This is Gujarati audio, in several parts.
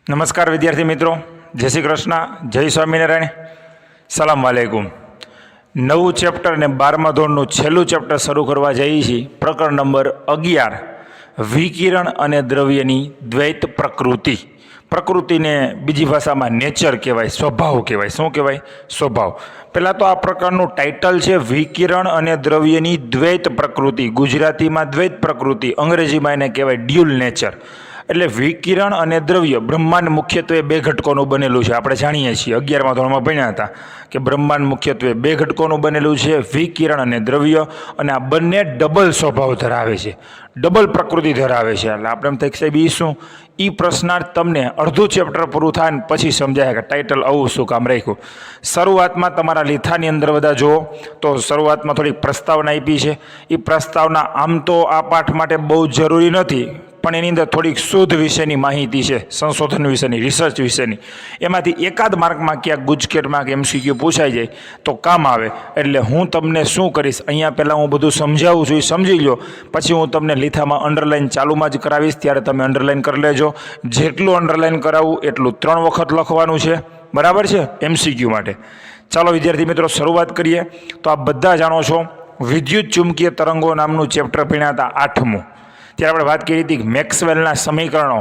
નમસ્કાર વિદ્યાર્થી મિત્રો, જય શ્રી કૃષ્ણ, જય સ્વામિનારાયણ, સલામ વાલેકુમ. નવું ચેપ્ટર ને 12મા ધોરણનું છેલ્લું ચેપ્ટર શરૂ કરવા જઈએ છીએ. પ્રકરણ નંબર 11, વિકિરણ અને દ્રવ્યની દ્વૈત પ્રકૃતિ. પ્રકૃતિને બીજી ભાષામાં નેચર કહેવાય, સ્વભાવ કહેવાય. શું કહેવાય? સ્વભાવ. પહેલાં તો આ પ્રકારનું ટાઇટલ છે વિકિરણ અને દ્રવ્યની દ્વૈત પ્રકૃતિ. ગુજરાતીમાં દ્વૈત પ્રકૃતિ, અંગ્રેજીમાં એને કહેવાય ડ્યુલ નેચર. એટલે વિકિરણ અને દ્રવ્ય, બ્રહ્માંડ મુખ્યત્વે બે ઘટકોનું બનેલું છે. આપણે જાણીએ છીએ, 11મા ધોરણમાં ભણ્યા હતા કે બ્રહ્માંડ મુખ્યત્વે બે ઘટકોનું બનેલું છે, વિકિરણ અને દ્રવ્ય. અને આ બંને ડબલ સ્વભાવ ધરાવે છે, ડબલ પ્રકૃતિ ધરાવે છે. એટલે આપણે એમ થાય કે સાહેબ એ શું? એ પ્રશ્નાર્થ તમને અડધું ચેપ્ટર પૂરું થાય ને પછી સમજાય કે ટાઇટલ આવું શું કામ રાખ્યું. શરૂઆતમાં તમારા લીથાની અંદર બધા જુઓ તો શરૂઆતમાં થોડીક પ્રસ્તાવના આપી છે. એ પ્રસ્તાવના આમ તો આ પાઠ માટે બહુ જરૂરી નથી, પણ એની અંદર થોડીક શોધ વિશેની માહિતી છે, સંશોધન વિશેની, રિસર્ચ વિશેની. એમાંથી એકાદ માર્કમાં ક્યાંક ગુજકેટમાં કે MCQ પૂછાઈ જાય તો કામ આવે. એટલે હું તમને શું કરીશ, અહીંયા પહેલાં હું બધું સમજાવું છું, એ સમજી લો. પછી હું તમને લીથામાં અંડરલાઇન ચાલુમાં જ કરાવીશ, ત્યારે તમે અંડરલાઇન કરી લેજો. જેટલું અંડરલાઇન કરાવું એટલું 3 વખત લખવાનું છે, બરાબર છે, MCQ માટે. ચાલો વિદ્યાર્થી મિત્રો, શરૂઆત કરીએ. તો આપ બધા જાણો છો, વિદ્યુત ચુંબકીય તરંગો નામનું ચેપ્ટર ભણ્યા હતા 8મું. ત્યારે આપણે વાત કરી હતી કે મેક્સવેલના સમીકરણો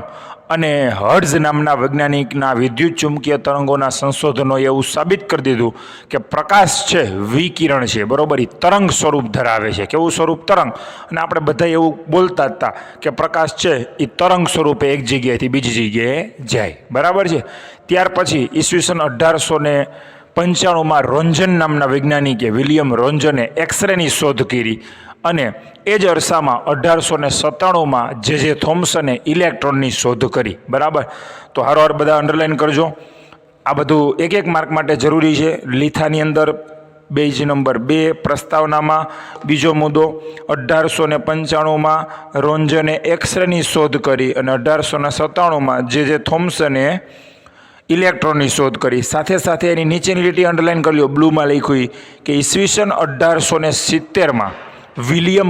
અને હર્ટ્ઝ નામના વૈજ્ઞાનિકના વિદ્યુત ચુંબકીય તરંગોના સંશોધનોએ એવું સાબિત કરી દીધું કે પ્રકાશ છે વિકિરણ છે, બરોબર, એ તરંગ સ્વરૂપ ધરાવે છે. કેવું સ્વરૂપ? તરંગ. અને આપણે બધા એવું બોલતા હતા કે પ્રકાશ છે એ તરંગ સ્વરૂપે એક જગ્યાએથી બીજી જગ્યાએ જાય, બરાબર છે. ત્યાર પછી ઈસવીસન 1895માં રોન્જન નામના વૈજ્ઞાનિકે, વિલિયમ રોન્જને એક્સરેની શોધ કરી. અને એ જ અરસામાં 1897માં જે થોમ્સને ઇલેક્ટ્રોનની શોધ કરી, બરાબર. તો હારોહાર બધા અંડરલાઇન કરજો. આ બધું એક એક માર્ક માટે જરૂરી છે. લીથાની અંદર પેજ નંબર 2 પ્રસ્તાવનામાં બીજો મુદ્દો, 1895માં રોન્જને એક્સરેની શોધ કરી અને 1897માં જે થોમ્સને ઇલેક્ટ્રોનની શોધ કરી. સાથે સાથે એની નીચેની લીટી અંડરલાઇન કરી લો, બ્લુમાં લખ્યું કે ઈસવીસન 1870માં વિલિયમ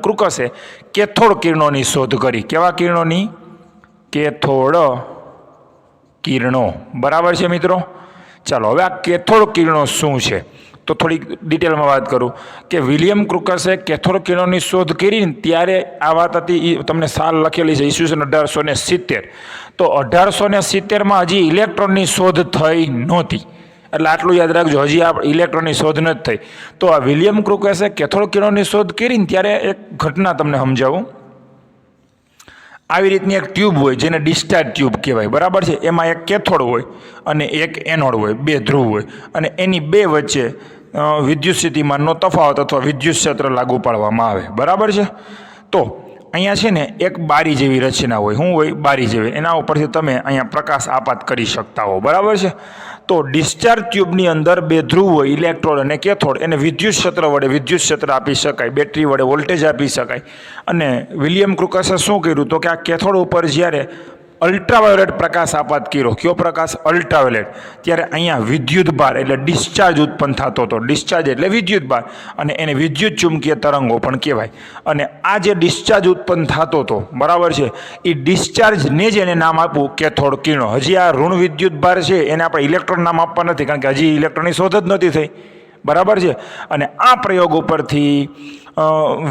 ક્રુકસે કેથોડ કિરણોની શોધ કરી. કેવા કિરણોની? કેથોડ કિરણો, બરાબર છે મિત્રો. ચાલો હવે આ કેથોડ કિરણો શું છે તો થોડીક ડિટેલમાં વાત કરું કે વિલિયમ ક્રુકસે કેથોડ કિરણોની શોધ કરી ને ત્યારે આ વાત હતી, એ તમને સાલ લખેલી છે, ઈસવીસન 1870. તો 1870માં હજી ઇલેક્ટ્રોનની શોધ થઈ નહોતી. એટલે આટલું યાદ રાખજો, હજી આ ઇલેક્ટ્રોનની શોધ નથી થઈ. તો આ વિલિયમ ક્રુકસે કેથોડ કિરણોની શોધ કરીને ત્યારે એક ઘટના તમને સમજાવું. આવી રીતની એક ટ્યુબ હોય જેને ડિસ્ચાર્જ ટ્યુબ કહેવાય, બરાબર છે. એમાં એક કેથોડ હોય અને એક એનોડ હોય, બે ધ્રુવ હોય. અને એની બે વચ્ચે વિદ્યુત સ્થિતિમાનનો તફાવત અથવા વિદ્યુત ક્ષેત્ર લાગુ પાડવામાં આવે, બરાબર છે. તો અહીંયા છે ને એક બારી જેવી રચના હોય. શું હોય? બારી જેવી. એના ઉપરથી તમે અહીંયા પ્રકાશ આપાત કરી શકતા હો, બરાબર છે. તો ડિસ્ચાર્જ ટ્યુબની અંદર બે ધ્રુવ હોય, ઇલેક્ટ્રોડ અને કેથોડ. એને વિદ્યુત ક્ષેત્ર વડે વિદ્યુત ક્ષેત્ર આપી શકાય, બેટરી વડે વોલ્ટેજ આપી શકાય. અને વિલિયમ ક્રુકસે શું કર્યું તો કે આ કેથોડ ઉપર જ્યારે અલ્ટ્રાવાયોલેટ પ્રકાશ આપાત કર્યો. કયો પ્રકાશ? અલ્ટ્રાવાયોલેટ. ત્યારે અહીંયા વિદ્યુત ભાર એટલે ડિસ્ચાર્જ ઉત્પન્ન થતો હતો. ડિસ્ચાર્જ એટલે વિદ્યુત ભાર, અને એને વિદ્યુત ચુંબકીય તરંગો પણ કહેવાય. અને આ જે ડિસ્ચાર્જ ઉત્પન્ન થતો હતો, બરાબર છે, એ ડિસ્ચાર્જને જ એને નામ આપ્યું કેથોડ કિરણો. હજી આ ઋણ વિદ્યુત ભાર છે એને આપણે ઇલેક્ટ્રોન નામ આપવા નથી, કારણ કે હજી ઇલેક્ટ્રોનની શોધ જ નથી થઈ, બરાબર છે. અને આ પ્રયોગ ઉપરથી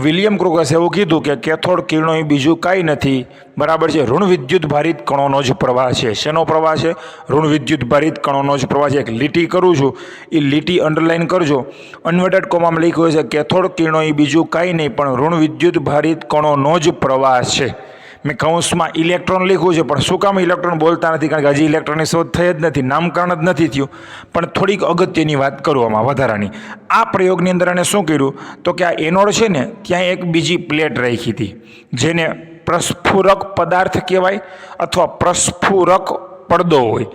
વિલિયમ ક્રુકસે એવું કીધું કે કેથોડ કિરણો એ બીજું કાંઈ નથી, બરાબર છે, ઋણ વિદ્યુત ભારિત કણોનો જ પ્રવાહ છે. શેનો પ્રવાહ છે? ઋણ વિદ્યુત ભારિત કણોનો જ પ્રવાહ છે. એક લીટી કરું છું, એ લીટી અંડરલાઇન કરજો. ઇન્વર્ટેડ કોમામાં લખ્યું છે કેથોડ કિરણો એ બીજું કાંઈ નહીં પણ ઋણ વિદ્યુત ભારિત કણોનો જ પ્રવાહ છે. મેં કૌંસમાં ઇલેક્ટ્રોન લખ્યું છે, પણ શું કામ ઇલેક્ટ્રોન બોલતા નથી? કારણ કે હજી ઇલેક્ટ્રોનની શોધ થઈ જ નથી, નામકરણ જ નથી થયું. પણ થોડીક અગત્યની વાત કરું આમાં વધારાની. આ પ્રયોગની અંદર એને શું કર્યું તો કે આ એનોડ છે ને ત્યાં એક બીજી પ્લેટ રાખી હતી, જેને પ્રસ્ફુરક પદાર્થ કહેવાય અથવા પ્રસ્ફુરક પડદો હોય.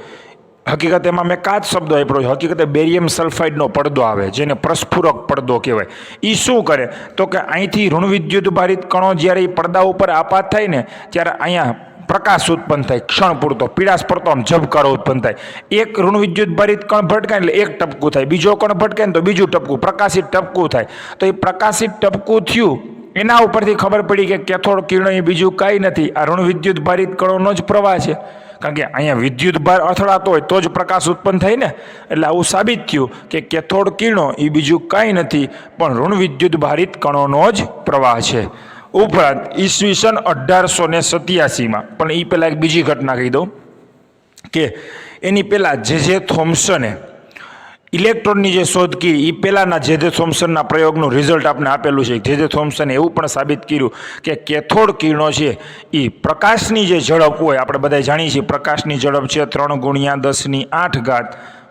હકીકત એમાં મેં કાચ શબ્દ આપ્યો છે, હકીકતે બેરિયમ સલ્ફાઇડનો પડદો આવે જેને પ્રસ્ફુરક પડદો કહેવાય. એ શું કરે તો કે અહીંથી ઋણ વિદ્યુત ભારિત કણો જ્યારે એ પડદા ઉપર આપાત થાય ને ત્યારે અહીંયા પ્રકાશ ઉત્પન્ન થાય, ક્ષણ પૂરતો પીળાશ પડતો આમ ઝબકારો ઉત્પન્ન થાય. એક ઋણ વિદ્યુત ભારિત કણ ભટકાય એટલે એક ટપકું થાય, બીજો કણ ભટકાય ને તો બીજું ટપકું, પ્રકાશિત ટપકું થાય. તો એ પ્રકાશિત ટપકું થયું એના ઉપરથી ખબર પડી કે કેથોડ કિરણો એ બીજું કાંઈ નથી, આ ઋણ વિદ્યુત ભારિત કણોનો જ પ્રવાહ છે. કારણ કે અહીંયા વિદ્યુત ભાર અથડાતો હોય તો જ પ્રકાશ ઉત્પન્ન થાય ને, એટલે આવું સાબિત થયું કે કેથોડ કિરણો એ બીજું કાંઈ નથી પણ ઋણ વિદ્યુત ભારિત કણોનો જ પ્રવાહ છે. ઉપરાંત ઈસવીસન 1887માં પણ એ પહેલાં એક બીજી ઘટના કહી દઉં કે એની પહેલાં જે થોમ્સને ઇલેક્ટ્રોનની જે શોધ કરી એ પહેલાંના જે થોમ્સનના પ્રયોગનું રિઝલ્ટ આપણે આપેલું છે. જે થોમ્સને એવું પણ સાબિત કર્યું કે કેથોડ કિરણો છે એ પ્રકાશની જે ઝડપ હોય, આપણે બધા જાણીએ છીએ પ્રકાશની ઝડપ છે 3×10⁸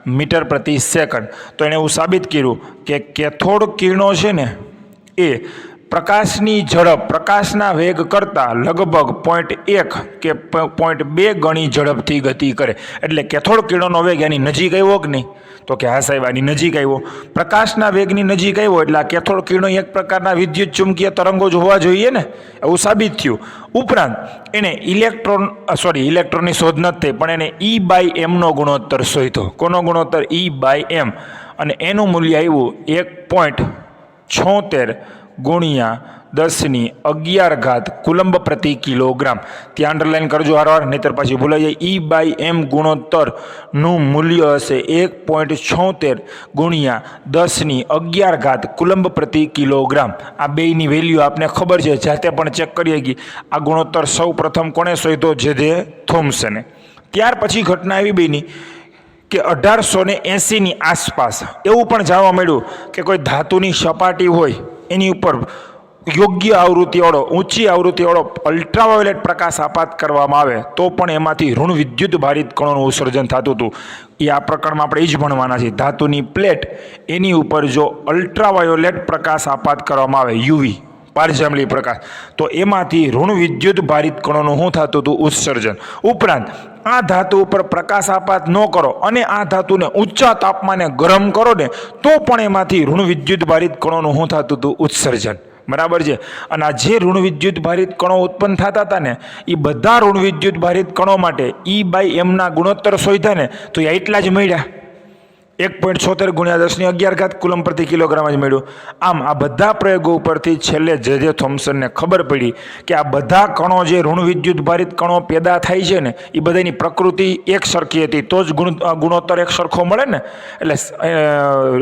મીટર પ્રતિ સેકન્ડ. તો એણે એવું સાબિત કર્યું કે કેથોડ કિરણો છે ને એ પ્રકાશની ઝડપ પ્રકાશના વેગ કરતાં લગભગ 0.1 કે 0.2 ગણી ઝડપથી ગતિ કરે. એટલે કેથોડ કિરણોનો વેગ એની નજીક આવ્યો કે નહીં? તો કે હા સાહેબ આની નજીક આવ્યો. પ્રકાશના વેગની નજીક આવ્યો એટલે આ કેથોડ કિરણો એક પ્રકારના વિદ્યુત ચુંબકીય તરંગો જ હોવા જોઈએ ને, એવું સાબિત થયું. ઉપરાંત એને ઇલેક્ટ્રોનની શોધ નથી થઈ પણ એને E/mનો ગુણોત્તર શોધ્યો. કોનો ગુણોત્તર? E/m. અને એનું મૂલ્ય આવ્યું 1.76 ગુણ્યા 10⁻11 કુલંબ પ્રતિ કિલોગ્રામ. ત્યાં અંડરલાઈન કરજો હારવાર, નહીતર પાછી ભૂલાઈ જાય. E/m ગુણોત્તરનું મૂલ્ય હશે 1.76 ગુણ્યા 10⁻11 કુલંબ પ્રતિ કિલોગ્રામ. આ બેયની વેલ્યુ આપને ખબર છે, જાતે પણ ચેક કરી ગઈ. આ ગુણોત્તર સૌ પ્રથમ કોણે શોધ્યો? જે થોમ્સને. ત્યાર પછી ઘટના આવી બેની કે 1880ની આસપાસ એવું પણ જાણવા મળ્યું કે કોઈ ધાતુની સપાટી હોય એની ઉપર યોગ્ય આવૃત્તિવાળો ઊંચી આવૃત્તિવાળો અલ્ટ્રાવાયોલેટ પ્રકાશ આપાત કરવામાં આવે તો પણ એમાંથી ઋણ વિદ્યુત ભારિત કણોનું ઉત્સર્જન થતું હતું. એ આ પ્રકરણમાં આપણે એ જ ભણવાના છીએ. ધાતુની પ્લેટ એની ઉપર જો અલ્ટ્રાવાયોલેટ પ્રકાશ આપાત કરવામાં આવે, યુવી પારજાંબલી પ્રકાશ, તો એમાંથી ઋણ વિદ્યુત ભારિત કણોનું શું થતું હતું? ઉત્સર્જન. ઉપરાંત આ ધાતુ ઉપર પ્રકાશ આપાત ન કરો અને આ ધાતુને ઊંચા તાપમાને ગરમ કરો ને તો પણ એમાંથી ઋણ વિદ્યુત ભારિત કણોનું શું થતું હતું? ઉત્સર્જન. બરાબર છે. અને આ જે ઋણ વિદ્યુત ભારિત કણો ઉત્પન્ન થતા હતા ને એ બધા ઋણ વિદ્યુત ભારિત કણો માટે E/mના ગુણોત્તર શોધ્યા ને તો એ એટલા જ મળ્યા. 1.76 ગુણ્યા 10⁻11 કુલંબ પ્રતિ કિલોગ્રામ જ મળ્યું. આમ આ બધા પ્રયોગો ઉપરથી છેલ્લે જે થોમ્સનને ખબર પડી કે આ બધા કણો જે ઋણ વિદ્યુત ભારિત કણો પેદા થાય છે ને એ બધાની પ્રકૃતિ એક સરખી હતી તો જ ગુણોત્તર એક સરખો મળે ને. એટલે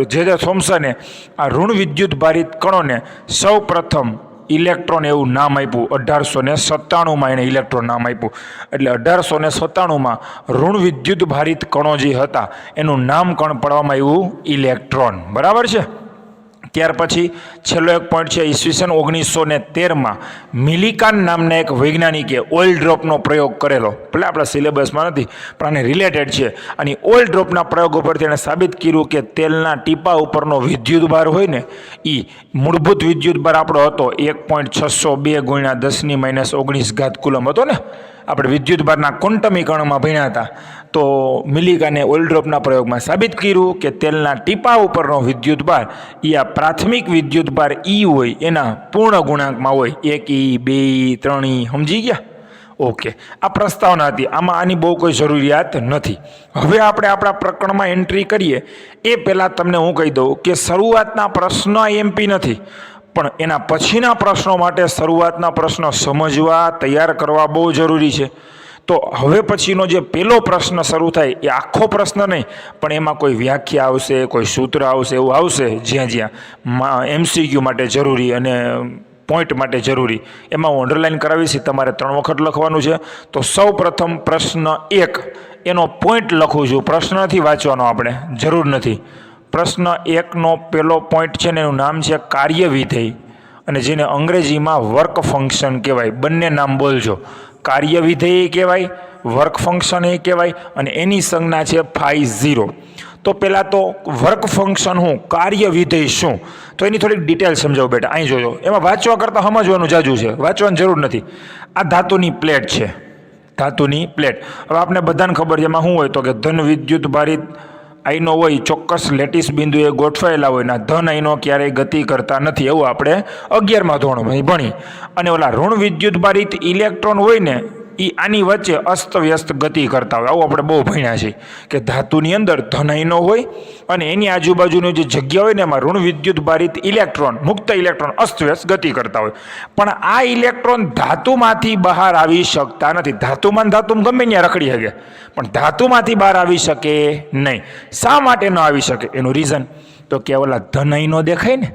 જે થોમ્સને આ ઋણ વિદ્યુત ભારિત કણોને સૌ પ્રથમ ઇલેક્ટ્રોન એવું નામ આપ્યું. 1897માં એને ઇલેક્ટ્રોન નામ આપ્યું. એટલે 1897માં ઋણ વિદ્યુત ભારિત કણો જે હતા એનું નામકરણ પડવામાં આવ્યું ઇલેક્ટ્રોન. બરાબર છે. ત્યાર પછી છેલ્લો એક પોઈન્ટ છે, ઈસવીસન 1913માં મિલિકાન નામના એક વૈજ્ઞાનિકે ઓઇલ ડ્રોપનો પ્રયોગ કરેલો. ભલે આપણા સિલેબસમાં નથી પણ આને રિલેટેડ છે. અને ઓઇલ ડ્રોપના પ્રયોગ ઉપરથી એણે સાબિત કર્યું કે તેલના ટીપા ઉપરનો વિદ્યુત ભાર હોય ને એ મૂળભૂત વિદ્યુત ભાર આપણો હતો 1.602 ગુણ્યા 10⁻19 કુલમ હતો ને. આપણે વિદ્યુત ભારના ક્વોન્ટમીકરણમાં ભણ્યા હતા. તો મિલિકાને ઓઇલ ડ્રોપના પ્રયોગમાં સાબિત કર્યું કે તેલના ટીપા ઉપરનો વિદ્યુત ભાર એ આ પ્રાથમિક વિદ્યુત ભાર E હોય એના પૂર્ણ ગુણાંકમાં હોય. 1E, 2E, 3E. સમજી ગયા? ઓકે. આ પ્રસ્તાવના હતી. આમાં આની બહુ કોઈ જરૂરિયાત નથી. હવે આપણે આપણા પ્રકરણમાં એન્ટ્રી કરીએ એ પહેલાં તમને હું કહી દઉં કે શરૂઆતના પ્રશ્ન MP નથી પણ એના પછીના પ્રશ્નો માટે શરૂઆતના પ્રશ્નો સમજવા તૈયાર કરવા બહુ જરૂરી છે. તો હવે પછીનો જે પહેલો પ્રશ્ન શરૂ થાય એ આખો પ્રશ્ન નહીં પણ એમાં કોઈ વ્યાખ્યા આવશે, કોઈ સૂત્ર આવશે, એવું આવશે જ્યાં MCQ માટે જરૂરી અને પોઈન્ટ માટે જરૂરી. એમાં હું અંડરલાઈન કરાવીશ. તમારે 3 વખત લખવાનું છે. તો સૌ પ્રથમ પ્રશ્ન 1 એનો પોઈન્ટ લખું છું. પ્રશ્ન નથી વાંચવાનો, આપણે જરૂર નથી. પ્રશ્ન 1નો પહેલો પોઈન્ટ છે ને એનું નામ છે કાર્ય વિધેય અને જેને અંગ્રેજીમાં વર્ક ફંક્શન કહેવાય. બંને નામ બોલજો. કાર્ય વિધેય કહેવાય, વર્ક ફંક્શન એ કહેવાય અને એની સંજ્ઞા છે φ0. તો પહેલાં તો વર્ક ફંક્શન શું, કાર્ય વિધેય શું, તો એની થોડીક ડિટેલ સમજાવો બેટા. અહીં જોજો. એમાં વાંચવા કરતાં સમજવાનું જાજુ છે, વાંચવાની જરૂર નથી. આ ધાતુની પ્લેટ છે, ધાતુની પ્લેટ. હવે આપણે બધાને ખબર છે એમાં શું હોય તો કે ધન વિદ્યુત ભારિત આઈનો હોય ચોક્કસ લેટિસ બિંદુએ ગોઠવાયેલા હોય ને ધન આઈનો ક્યારેય ગતિ કરતા નથી. એવું આપણે 11મા ધોરણમાં ભણી. અને ઓલા ઋણ વિદ્યુત ભારિત ઇલેક્ટ્રોન હોય ને એ આની વચ્ચે અસ્તવ્યસ્ત ગતિ કરતા હોય. આવું આપણે બહુ ભણ્યા છે કે ધાતુની અંદર ધન આયનો હોય અને એની આજુબાજુની જે જગ્યા હોય ને એમાં ઋણ વિદ્યુત ભારિત ઇલેક્ટ્રોન, મુક્ત ઇલેક્ટ્રોન અસ્તવ્યસ્ત ગતિ કરતા હોય. પણ આ ઇલેક્ટ્રોન ધાતુમાંથી બહાર આવી શકતા નથી. ધાતુમાં ગમે ત્યાં રખડી શકે, પણ ધાતુમાંથી બહાર આવી શકે નહીં. શા માટે ન આવી શકે? એનું રીઝન તો કે ઓલા ધન આયનો દેખાય ને,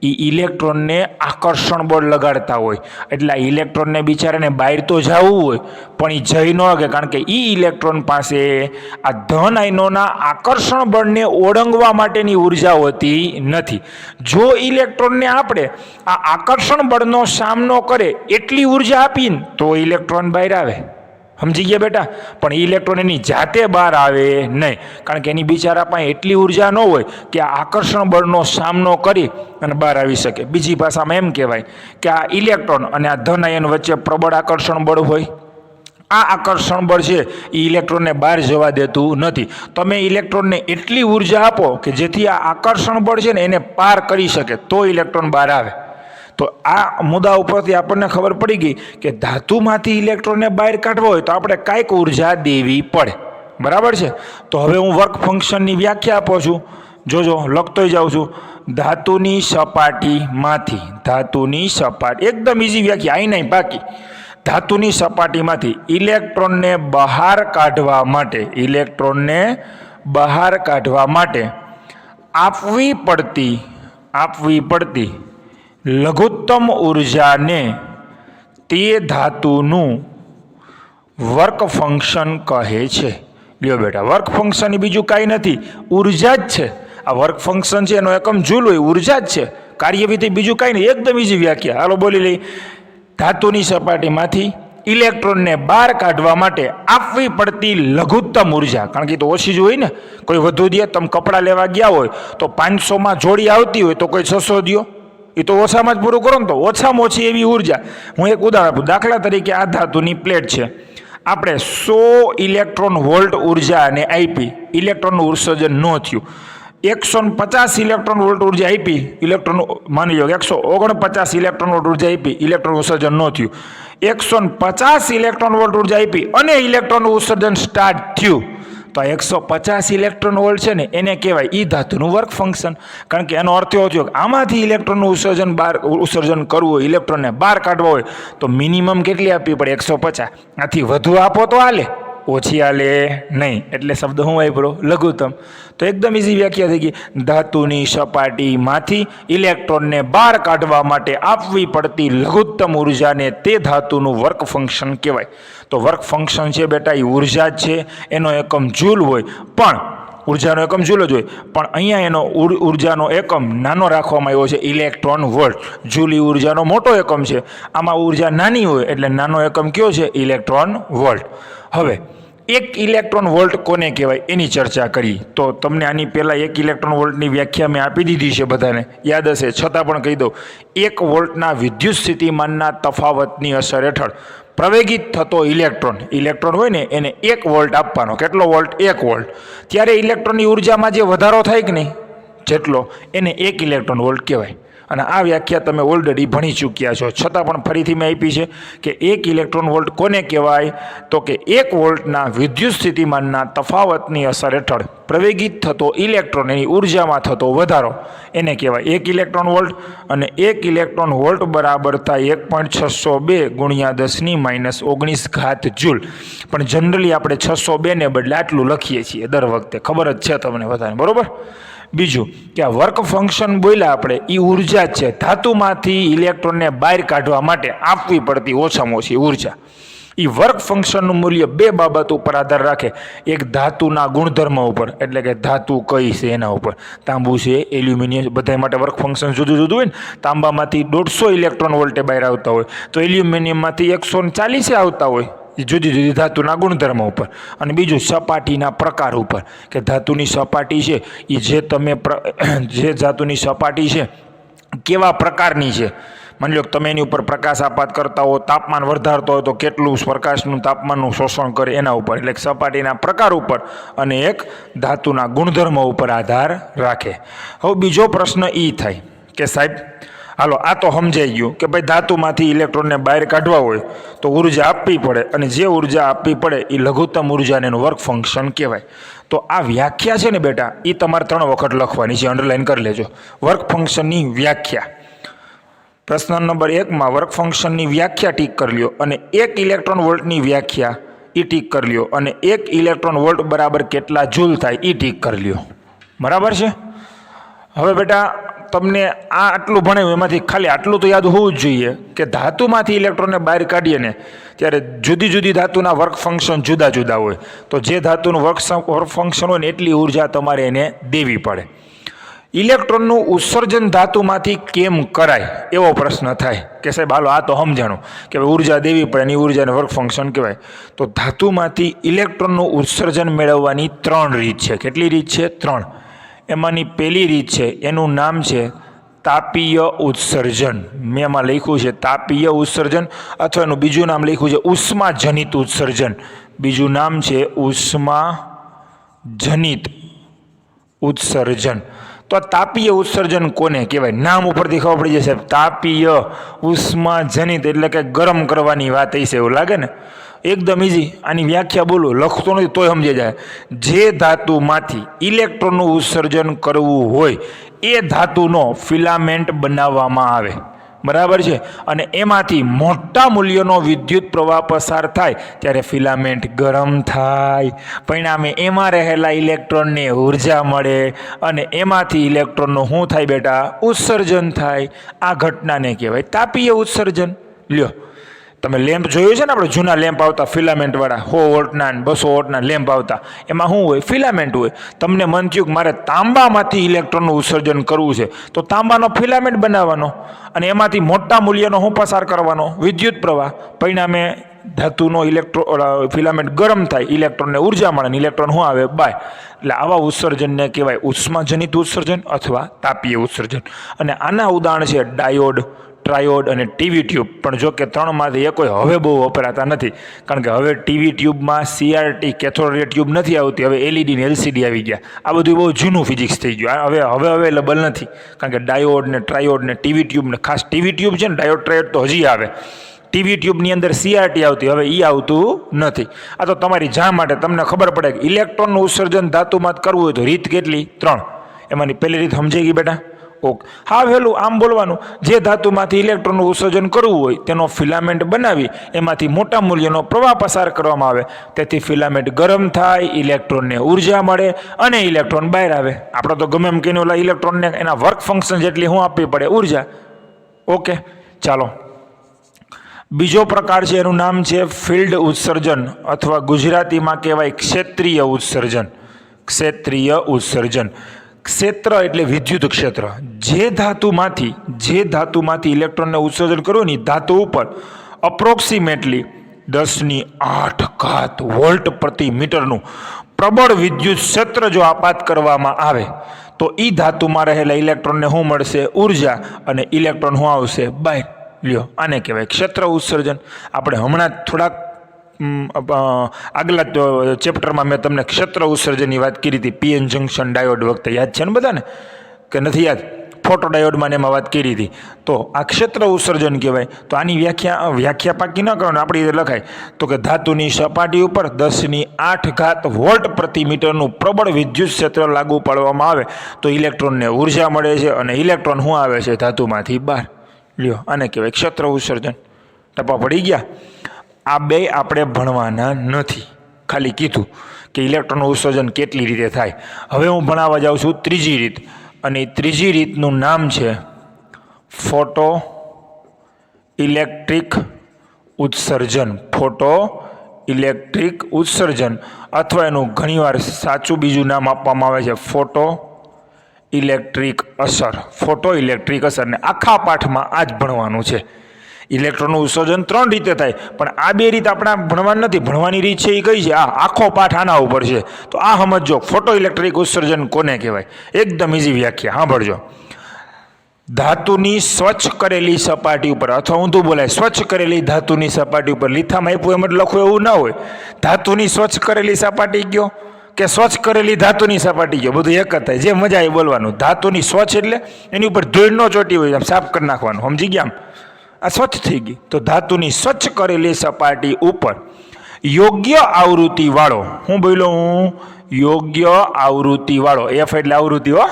એ ઇલેક્ટ્રોનને આકર્ષણ બળ લગાડતા હોય. એટલે આ ઇલેક્ટ્રોનને બિચારાને બહાર તો જવું હોય પણ એ જઈ ન શકે, કારણ કે એ ઇલેક્ટ્રોન પાસે આ ધન આયનોના આકર્ષણ બળને ઓળંગવા માટેની ઉર્જા હોતી નથી. જો ઇલેક્ટ્રોનને આપણે આ આકર્ષણ બળનો સામનો કરે એટલી ઉર્જા આપીને તો ઇલેક્ટ્રોન બહાર આવે. સમજી ગયા બેટા? પણ ઇલેક્ટ્રોન એની જાતે બહાર આવે નહીં, કારણ કે એની બિચારા પાસે એટલી ઉર્જા ન હોય કે આ આકર્ષણ બળનો સામનો કરી અને બહાર આવી શકે. બીજી ભાષામાં એમ કહેવાય કે આ ઇલેક્ટ્રોન અને આ ધન આયન વચ્ચે પ્રબળ આકર્ષણ બળ હોય. આ આકર્ષણ બળ છે એ ઇલેક્ટ્રોનને બહાર જવા દેતું નથી. તમે ઇલેક્ટ્રોનને એટલી ઉર્જા આપો કે જેથી આ આકર્ષણ બળ છે ને એને પાર કરી શકે તો ઇલેક્ટ્રોન બહાર આવે. તો આ મુદ્દા ઉપરથી આપણને ખબર પડી ગઈ કે ધાતુમાંથી ઇલેક્ટ્રોનને બહાર કાઢવો હોય તો આપણે કાંઈક ઉર્જા દેવી પડે. બરાબર છે? તો હવે હું વર્ક ફંક્શનની વ્યાખ્યા આપું છું. જોજો, લખતોય જાઉં છું. ધાતુની સપાટી, એકદમ ઇઝી વ્યાખ્યા, અહીં નહીં બાકી. ધાતુની સપાટીમાંથી ઇલેક્ટ્રોનને બહાર કાઢવા માટે આપવી પડતી લઘુત્તમ ઉર્જાને તે ધાતુનું વર્ક ફંક્શન કહે છે. લ્યો બેટા, વર્ક ફંક્શન બીજું કાંઈ નથી, ઉર્જા જ છે. આ વર્ક ફંક્શન છે એનો એકમ જૂલ હોય, ઉર્જા જ છે. કાર્યવિધિ બીજું કાંઈ નહીં, એકદમ ઇઝી વ્યાખ્યા. હાલો બોલી લઈ. ધાતુની સપાટીમાંથી ઇલેક્ટ્રોનને બહાર કાઢવા માટે આપવી પડતી લઘુત્તમ ઉર્જા, કારણ કે તો ઓછી જ હોય ને, કોઈ વધુ દે. તમે કપડાં લેવા ગયા હોય તો 500માં જોડી આવતી હોય તો કોઈ 600 દો, એ તો ઓછામાં જ પૂરું કરો ને. તો ઓછામાં ઓછી એવી ઉર્જા. હું એક ઉદાહરણ આપું. દાખલા તરીકે આ ધાતુની પ્લેટ છે, આપણે 100 ઇલેક્ટ્રોન વોલ્ટ ઉર્જાને આપી, ઇલેક્ટ્રોનનું ઉત્સર્જન ન થયું. 150 ઇલેક્ટ્રોન વોલ્ટ ઉર્જા આપી, ઇલેક્ટ્રોન માની લો 149 ઇલેક્ટ્રોન વોલ્ટ ઉર્જા આપી, ઇલેક્ટ્રોન ઉત્સર્જન ન થયું. 150 ઇલેક્ટ્રોન વોલ્ટ ઉર્જા આપી અને ઇલેક્ટ્રોનનું ઉત્સર્જન સ્ટાર્ટ થયું. તો 150 ઇલેક્ટ્રોન વોલ્ટ છે ને એને કહેવાય એ ધાતુનું વર્ક ફંક્શન. કારણ કે એનો અર્થ એવો થયો કે આમાંથી ઇલેક્ટ્રોનનું ઉત્સર્જન કરવું હોય, ઇલેક્ટ્રોનને બહાર કાઢવા હોય તો મિનિમમ કેટલી આપવી પડે? 150. આથી વધુ આપો તો હાલે, ઓછી હાલે નહીં. એટલે શબ્દ હું વાપરો? લઘુત્તમ. તો એકદમ ઇઝી વ્યાખ્યા થઈ ગઈ. ધાતુની સપાટીમાંથી ઇલેક્ટ્રોનને બહાર કાઢવા માટે આપવી પડતી લઘુત્તમ ઉર્જાને તે ધાતુનું વર્ક ફંક્શન કહેવાય. તો વર્ક ફંક્શન છે બેટા, એ ઉર્જા જ છે. એનો એકમ જૂલ હોય, પણ ઉર્જાનો એકમ જૂલ જ હોય, પણ અહીંયા એનો ઉર્જાનો એકમ નાનો રાખવામાં આવ્યો છે, ઇલેક્ટ્રોન વોલ્ટ. જૂલ એ ઉર્જાનો મોટો એકમ છે, આમાં ઉર્જા નાની હોય એટલે નાનો એકમ કયો છે? Electron volt. હવે એક ઇલેક્ટ્રોન વોલ્ટ કોને કહેવાય એની ચર્ચા કરી. તો તમને આની પહેલાં એક ઇલેક્ટ્રોન વોલ્ટની વ્યાખ્યા મેં આપી દીધી છે, બધાને યાદ હશે, છતાં પણ કહી દઉં. 1 વોલ્ટના વિદ્યુત સ્થિતિમાનના તફાવતની અસર હેઠળ પ્રવેગિત થતો ઇલેક્ટ્રોન હોય ને એને 1 વોલ્ટ આપવાનો. કેટલો વોલ્ટ? 1 વોલ્ટ. ત્યારે ઇલેક્ટ્રોનની ઉર્જામાં જે વધારો થાય કે નહીં જેટલો, એને 1 ઇલેક્ટ્રોન વોલ્ટ કહેવાય. અને આ વ્યાખ્યા તમે ઓલરેડી ભણી ચૂક્યા છો, છતાં પણ ફરીથી મેં આપી છે કે 1 ઇલેક્ટ્રોન વોલ્ટ કોને કહેવાય? તો કે 1 વોલ્ટના વિદ્યુત સ્થિતિમાનના તફાવતની અસર હેઠળ પ્રવેગિત થતો ઇલેક્ટ્રોન, એની ઉર્જામાં થતો વધારો, એને કહેવાય 1 ઇલેક્ટ્રોન વોલ્ટ. અને 1 ઇલેક્ટ્રોન વોલ્ટ બરાબર થાય 1.602 × 10 - 19 જૂલ. પણ જનરલી આપણે 602 ને બદલે આટલું લખીએ છીએ દર વખતે, ખબર જ છે તમને બધાને, બરોબર? બીજું કે આ વર્ક ફંક્શન બોલ્યા આપણે, એ ઉર્જા જ છે. ધાતુમાંથી ઇલેક્ટ્રોનને બહાર કાઢવા માટે આપવી પડતી ઓછામાં ઓછી ઉર્જા. એ વર્ક ફંક્શનનું મૂલ્ય 2 બાબત ઉપર આધાર રાખે. એક ધાતુના ગુણધર્મ ઉપર, એટલે કે ધાતુ કઈ છે એના ઉપર. તાંબુ છે, એલ્યુમિનિયમ, બધા માટે વર્ક ફંક્શન જુદું જુદું હોય ને. તાંબામાંથી 150 ઇલેક્ટ્રોન વોલ્ટે બહાર આવતા હોય તો એલ્યુમિનિયમમાંથી 140 આવતા હોય. જુદી જુદી ધાતુના ગુણધર્મ ઉપર. અને બીજું સપાટીના પ્રકાર ઉપર, કે ધાતુની સપાટી છે એ જે ધાતુની સપાટી છે કેવા પ્રકારની છે. માની લો કે તમે એની ઉપર પ્રકાશ આપાત કરતા હો, તાપમાન વધારતો હોય તો કેટલું પ્રકાશનું તાપમાનનું શોષણ કરે એના ઉપર. એટલે સપાટીના પ્રકાર ઉપર અને એક ધાતુના ગુણધર્મ ઉપર આધાર રાખે. હવે બીજો પ્રશ્ન એ થાય કે સાહેબ હાલો આ તો સમજાઈ ગયું કે ભાઈ ધાતુમાંથી ઇલેક્ટ્રોનને બહાર કાઢવા હોય તો ઉર્જા આપવી પડે, અને જે ઉર્જા આપવી પડે એ લઘુત્તમ ઉર્જાને એનું વર્ક ફંક્શન કહેવાય. તો આ વ્યાખ્યા છે ને બેટા, એ તમારે 3 વખત લખવાની છે, અંડરલાઈન કરી લેજો. વર્ક ફંક્શનની વ્યાખ્યા, પ્રશ્ન નંબર 1માં વર્ક ફંક્શનની વ્યાખ્યા ટીક કરી લ્યો, અને 1 ઇલેક્ટ્રોન વોલ્ટની વ્યાખ્યા એ ટીક કરી લ્યો, અને 1 ઇલેક્ટ્રોન વોલ્ટ બરાબર કેટલા જૂલ થાય એ ટીક કરી લ્યો. બરાબર છે. હવે બેટા તમને આ આટલું ભણાવ્યું એમાંથી ખાલી આટલું તો યાદ હોવું જ જોઈએ કે ધાતુમાંથી ઇલેક્ટ્રોનને બહાર કાઢીએ ને ત્યારે જુદી જુદી ધાતુના વર્ક ફંક્શન જુદા જુદા હોય. તો જે ધાતુનું વર્ક ફંક્શન હોય ને એટલી ઉર્જા તમારે એને દેવી પડે. ઇલેક્ટ્રોનનું ઉત્સર્જન ધાતુમાંથી કેમ કરાય એવો પ્રશ્ન થાય કે સાહેબ હાલો આ તો સમજાણું કે ઉર્જા દેવી પડે એની ઉર્જાને વર્ક ફંક્શન કહેવાય. તો ધાતુમાંથી ઇલેક્ટ્રોનનું ઉત્સર્જન મેળવવાની 3 રીત છે. કેટલી રીત છે? 3. એમાંની પહેલી રીત છે એનું નામ છે તાપીય ઉત્સર્જન. મેં એમાં લખ્યું છે તાપીય ઉત્સર્જન, અથવા એનું બીજું નામ લખ્યું છે ઉષ્માજનિત ઉત્સર્જન. બીજું નામ છે ઉષ્માજનિત ઉત્સર્જન. તો આ તાપીય ઉત્સર્જન કોને કહેવાય? નામ ઉપરથી ખબર પડી જશે. તાપીય ઉષ્માજનિત એટલે કે ગરમ કરવાની વાત છે, એવું લાગે ને? એકદમ ઇઝી. આની વ્યાખ્યા બોલો, લખતો નથી તોય સમજી જાય. જે ધાતુમાંથી ઇલેક્ટ્રોનનું ઉત્સર્જન કરવું હોય એ ધાતુનો ફિલામેન્ટ બનાવવામાં આવે. બરાબર છે. અને એમાંથી મોટા મૂલ્યનો વિદ્યુત પ્રવાહ પસાર થાય ત્યારે ફિલામેન્ટ ગરમ થાય, પરિણામે એમાં રહેલા ઇલેક્ટ્રોનને ઉર્જા મળે, અને એમાંથી ઇલેક્ટ્રોનનું શું થાય બેટા? ઉત્સર્જન થાય. આ ઘટનાને કહેવાય તાપીય ઉત્સર્જન. લ્યો, તમે લેમ્પ જોયું છે ને, આપણે જૂના લેમ્પ આવતા ફિલામેન્ટવાળા 100 વોટના 200 વોટના લેમ્પ આવતા, એમાં શું હોય? ફિલામેન્ટ હોય. તમને મન થયું કે મારે તાંબામાંથી ઇલેક્ટ્રોનનું ઉત્સર્જન કરવું છે, તો તાંબાનો ફિલામેન્ટ બનાવવાનો, અને એમાંથી મોટા મૂલ્યનો શું પસાર કરવાનો? વિદ્યુત પ્રવાહ. પરિણામે ધાતુનો ફિલામેન્ટ ગરમ થાય, ઇલેક્ટ્રોનને ઉર્જા મળે, અને ઇલેક્ટ્રોન શું આવે? બાય. એટલે આવા ઉત્સર્જનને કહેવાય ઉષ્માજનિત ઉત્સર્જન અથવા તાપીય ઉત્સર્જન. અને આના ઉદાહરણ છે ડાયોડ, ટ્રાયોડ અને ટીવી ટ્યુબ. પણ જો કે 3માંથી એ કોઈ હવે બહુ વપરાતા નથી, કારણ કે હવે ટીવી ટ્યુબમાં CRT કેથોડ રે ટ્યુબ નથી આવતી, હવે LED ને LCD આવી ગયા. આ બધું બહુ જૂનું ફિઝિક્સ થઈ ગયું, હવે અવેલેબલ નથી. કારણ કે ડાયોડ ને ટ્રાયોડ ને ટીવી ટ્યુબ ને, ખાસ ટીવી ટ્યુબ છે ને, ડાયોડ ટ્રાયોડ તો હજી આવે. ટીવી ટ્યુબની અંદર CRT આવતી, હવે એ આવતું નથી. આ તો તમારી જા માટે તમને ખબર પડે કે ઇલેક્ટ્રોનનું ઉત્સર્જન ધાતુમાં કરવું હોય તો રીત કેટલી? 3. એમાંની પહેલી રીત સમજાઈ ગઈ બેટા? ઓકે. હા, વહેલું આમ બોલવાનું, જે ધાતુમાંથી ઇલેક્ટ્રોનનું ઉત્સર્જન કરવું હોય તેનો ફિલામેન્ટ બનાવી એમાંથી મોટા મૂલ્યનો પ્રવાહ પસાર કરવામાં આવે, તેથી ફિલામેન્ટ ગરમ થાય, ઇલેક્ટ્રોનને ઉર્જા મળે, અને ઇલેક્ટ્રોન બહાર આવે. આપણે તો ગમે એમ કહીને ઓલા ઇલેક્ટ્રોનને એના વર્ક ફંક્શન જેટલી શું આપવી પડે? ઉર્જા. ઓકે, ચાલો. બીજો પ્રકાર છે એનું નામ છે ફિલ્ડ ઉત્સર્જન, અથવા ગુજરાતીમાં કહેવાય ક્ષેત્રીય ઉત્સર્જન. ક્ષેત્રીય ઉત્સર્જન. ક્ષેત્ર એટલે વિદ્યુત ક્ષેત્ર. જે ધાતુમાંથી ઇલેક્ટ્રોનને ઉત્સર્જન કરવું ને ધાતુ ઉપર અપ્રોક્સિમેટલી 10⁸ વોલ્ટ પ્રતિ મીટરનું પ્રબળ વિદ્યુત ક્ષેત્ર જો આપાત કરવામાં આવે તો એ ધાતુમાં રહેલા ઇલેક્ટ્રોનને શું મળશે? ઉર્જા, અને ઇલેક્ટ્રોન શું આવશે? બહાર. લ્યો, આને કહેવાય ક્ષેત્ર ઉત્સર્જન. આપણે હમણાં થોડાક આગલા ચેપ્ટરમાં મેં તમને ક્ષેત્ર ઉત્સર્જનની વાત કરી હતી, PN જંકશન ડાયોડ વખતે. યાદ છે ને બધાને કે નથી યાદ? ફોટો ડાયોડમાં એમાં વાત કરી હતી. તો આ ક્ષેત્ર ઉત્સર્જન કહેવાય. તો આની વ્યાખ્યા પાકી ન કરવાની, આપણી રીતે લખાય તો કે ધાતુની સપાટી ઉપર 10⁸ વોલ્ટ પ્રતિ મીટરનું પ્રબળ વિદ્યુત ક્ષેત્ર લાગુ પાડવામાં આવે તો ઇલેક્ટ્રોનને ઉર્જા મળે છે, અને ઇલેક્ટ્રોન શું આવે છે? ધાતુમાંથી બહાર. લ્યો, આને કહેવાય ક્ષેત્ર ઉત્સર્જન. ટપા પડી ગયા? આ બે આપણે ભણવાના નથી, ખાલી કીધું કે ઇલેક્ટ્રોનનું ઉત્સર્જન કેટલી રીતે થાય. હવે હું ભણાવવા જાઉં છું ત્રીજી રીત, અને ત્રીજી રીતનું નામ છે ફોટો ઇલેક્ટ્રિક ઉત્સર્જન. ફોટો ઇલેક્ટ્રિક ઉત્સર્જન, અથવા એનું ઘણીવાર સાચું બીજું નામ આપવામાં આવે છે ફોટો ઇલેક્ટ્રિક અસર. ફોટો ઇલેક્ટ્રિક અસર. ને આખા પાઠમાં આ જ ભણવાનું છે. ઇલેક્ટ્રોનનું ઉત્સર્જન 3 રીતે થાય, પણ આ 2 રીત આપણે ભણવાની નથી. ભણવાની રીત છે એ કઈ છે? આખો પાઠ આના ઉપર છે. તો આ સમજો, ફોટો ઇલેક્ટ્રિક ઉત્સર્જન કોને કહેવાય? એકદમ ઇઝી વ્યાખ્યા સાંભળજો. ધાતુની સ્વચ્છ કરેલી સપાટી ઉપર, અથવા ઊંધું બોલાય સ્વચ્છ કરેલી ધાતુની સપાટી ઉપર, લીથામાં આપ્યું એમ લખો એવું ના હોય. ધાતુની સ્વચ્છ કરેલી સપાટી કયો? કે સ્વચ્છ કરેલી ધાતુની સપાટી ગયો, બધું એક જ થાય, જે મજા એ બોલવાનું. ધાતુની સ્વચ્છ એટલે એની ઉપર ધૂળ ન ચોટી હોય, આમ સાફ કરી નાખવાનું, સમજી ગયા? આ સ્વચ્છ થઈ ગઈ. તો ધાતુની સ્વચ્છ કરેલી સપાટી ઉપર યોગ્ય આવૃત્તિ વાળો, હું બોલ્યો હું, યોગ્ય આવૃત્તિ વાળો, એફ એટલે આવૃત્તિ હો,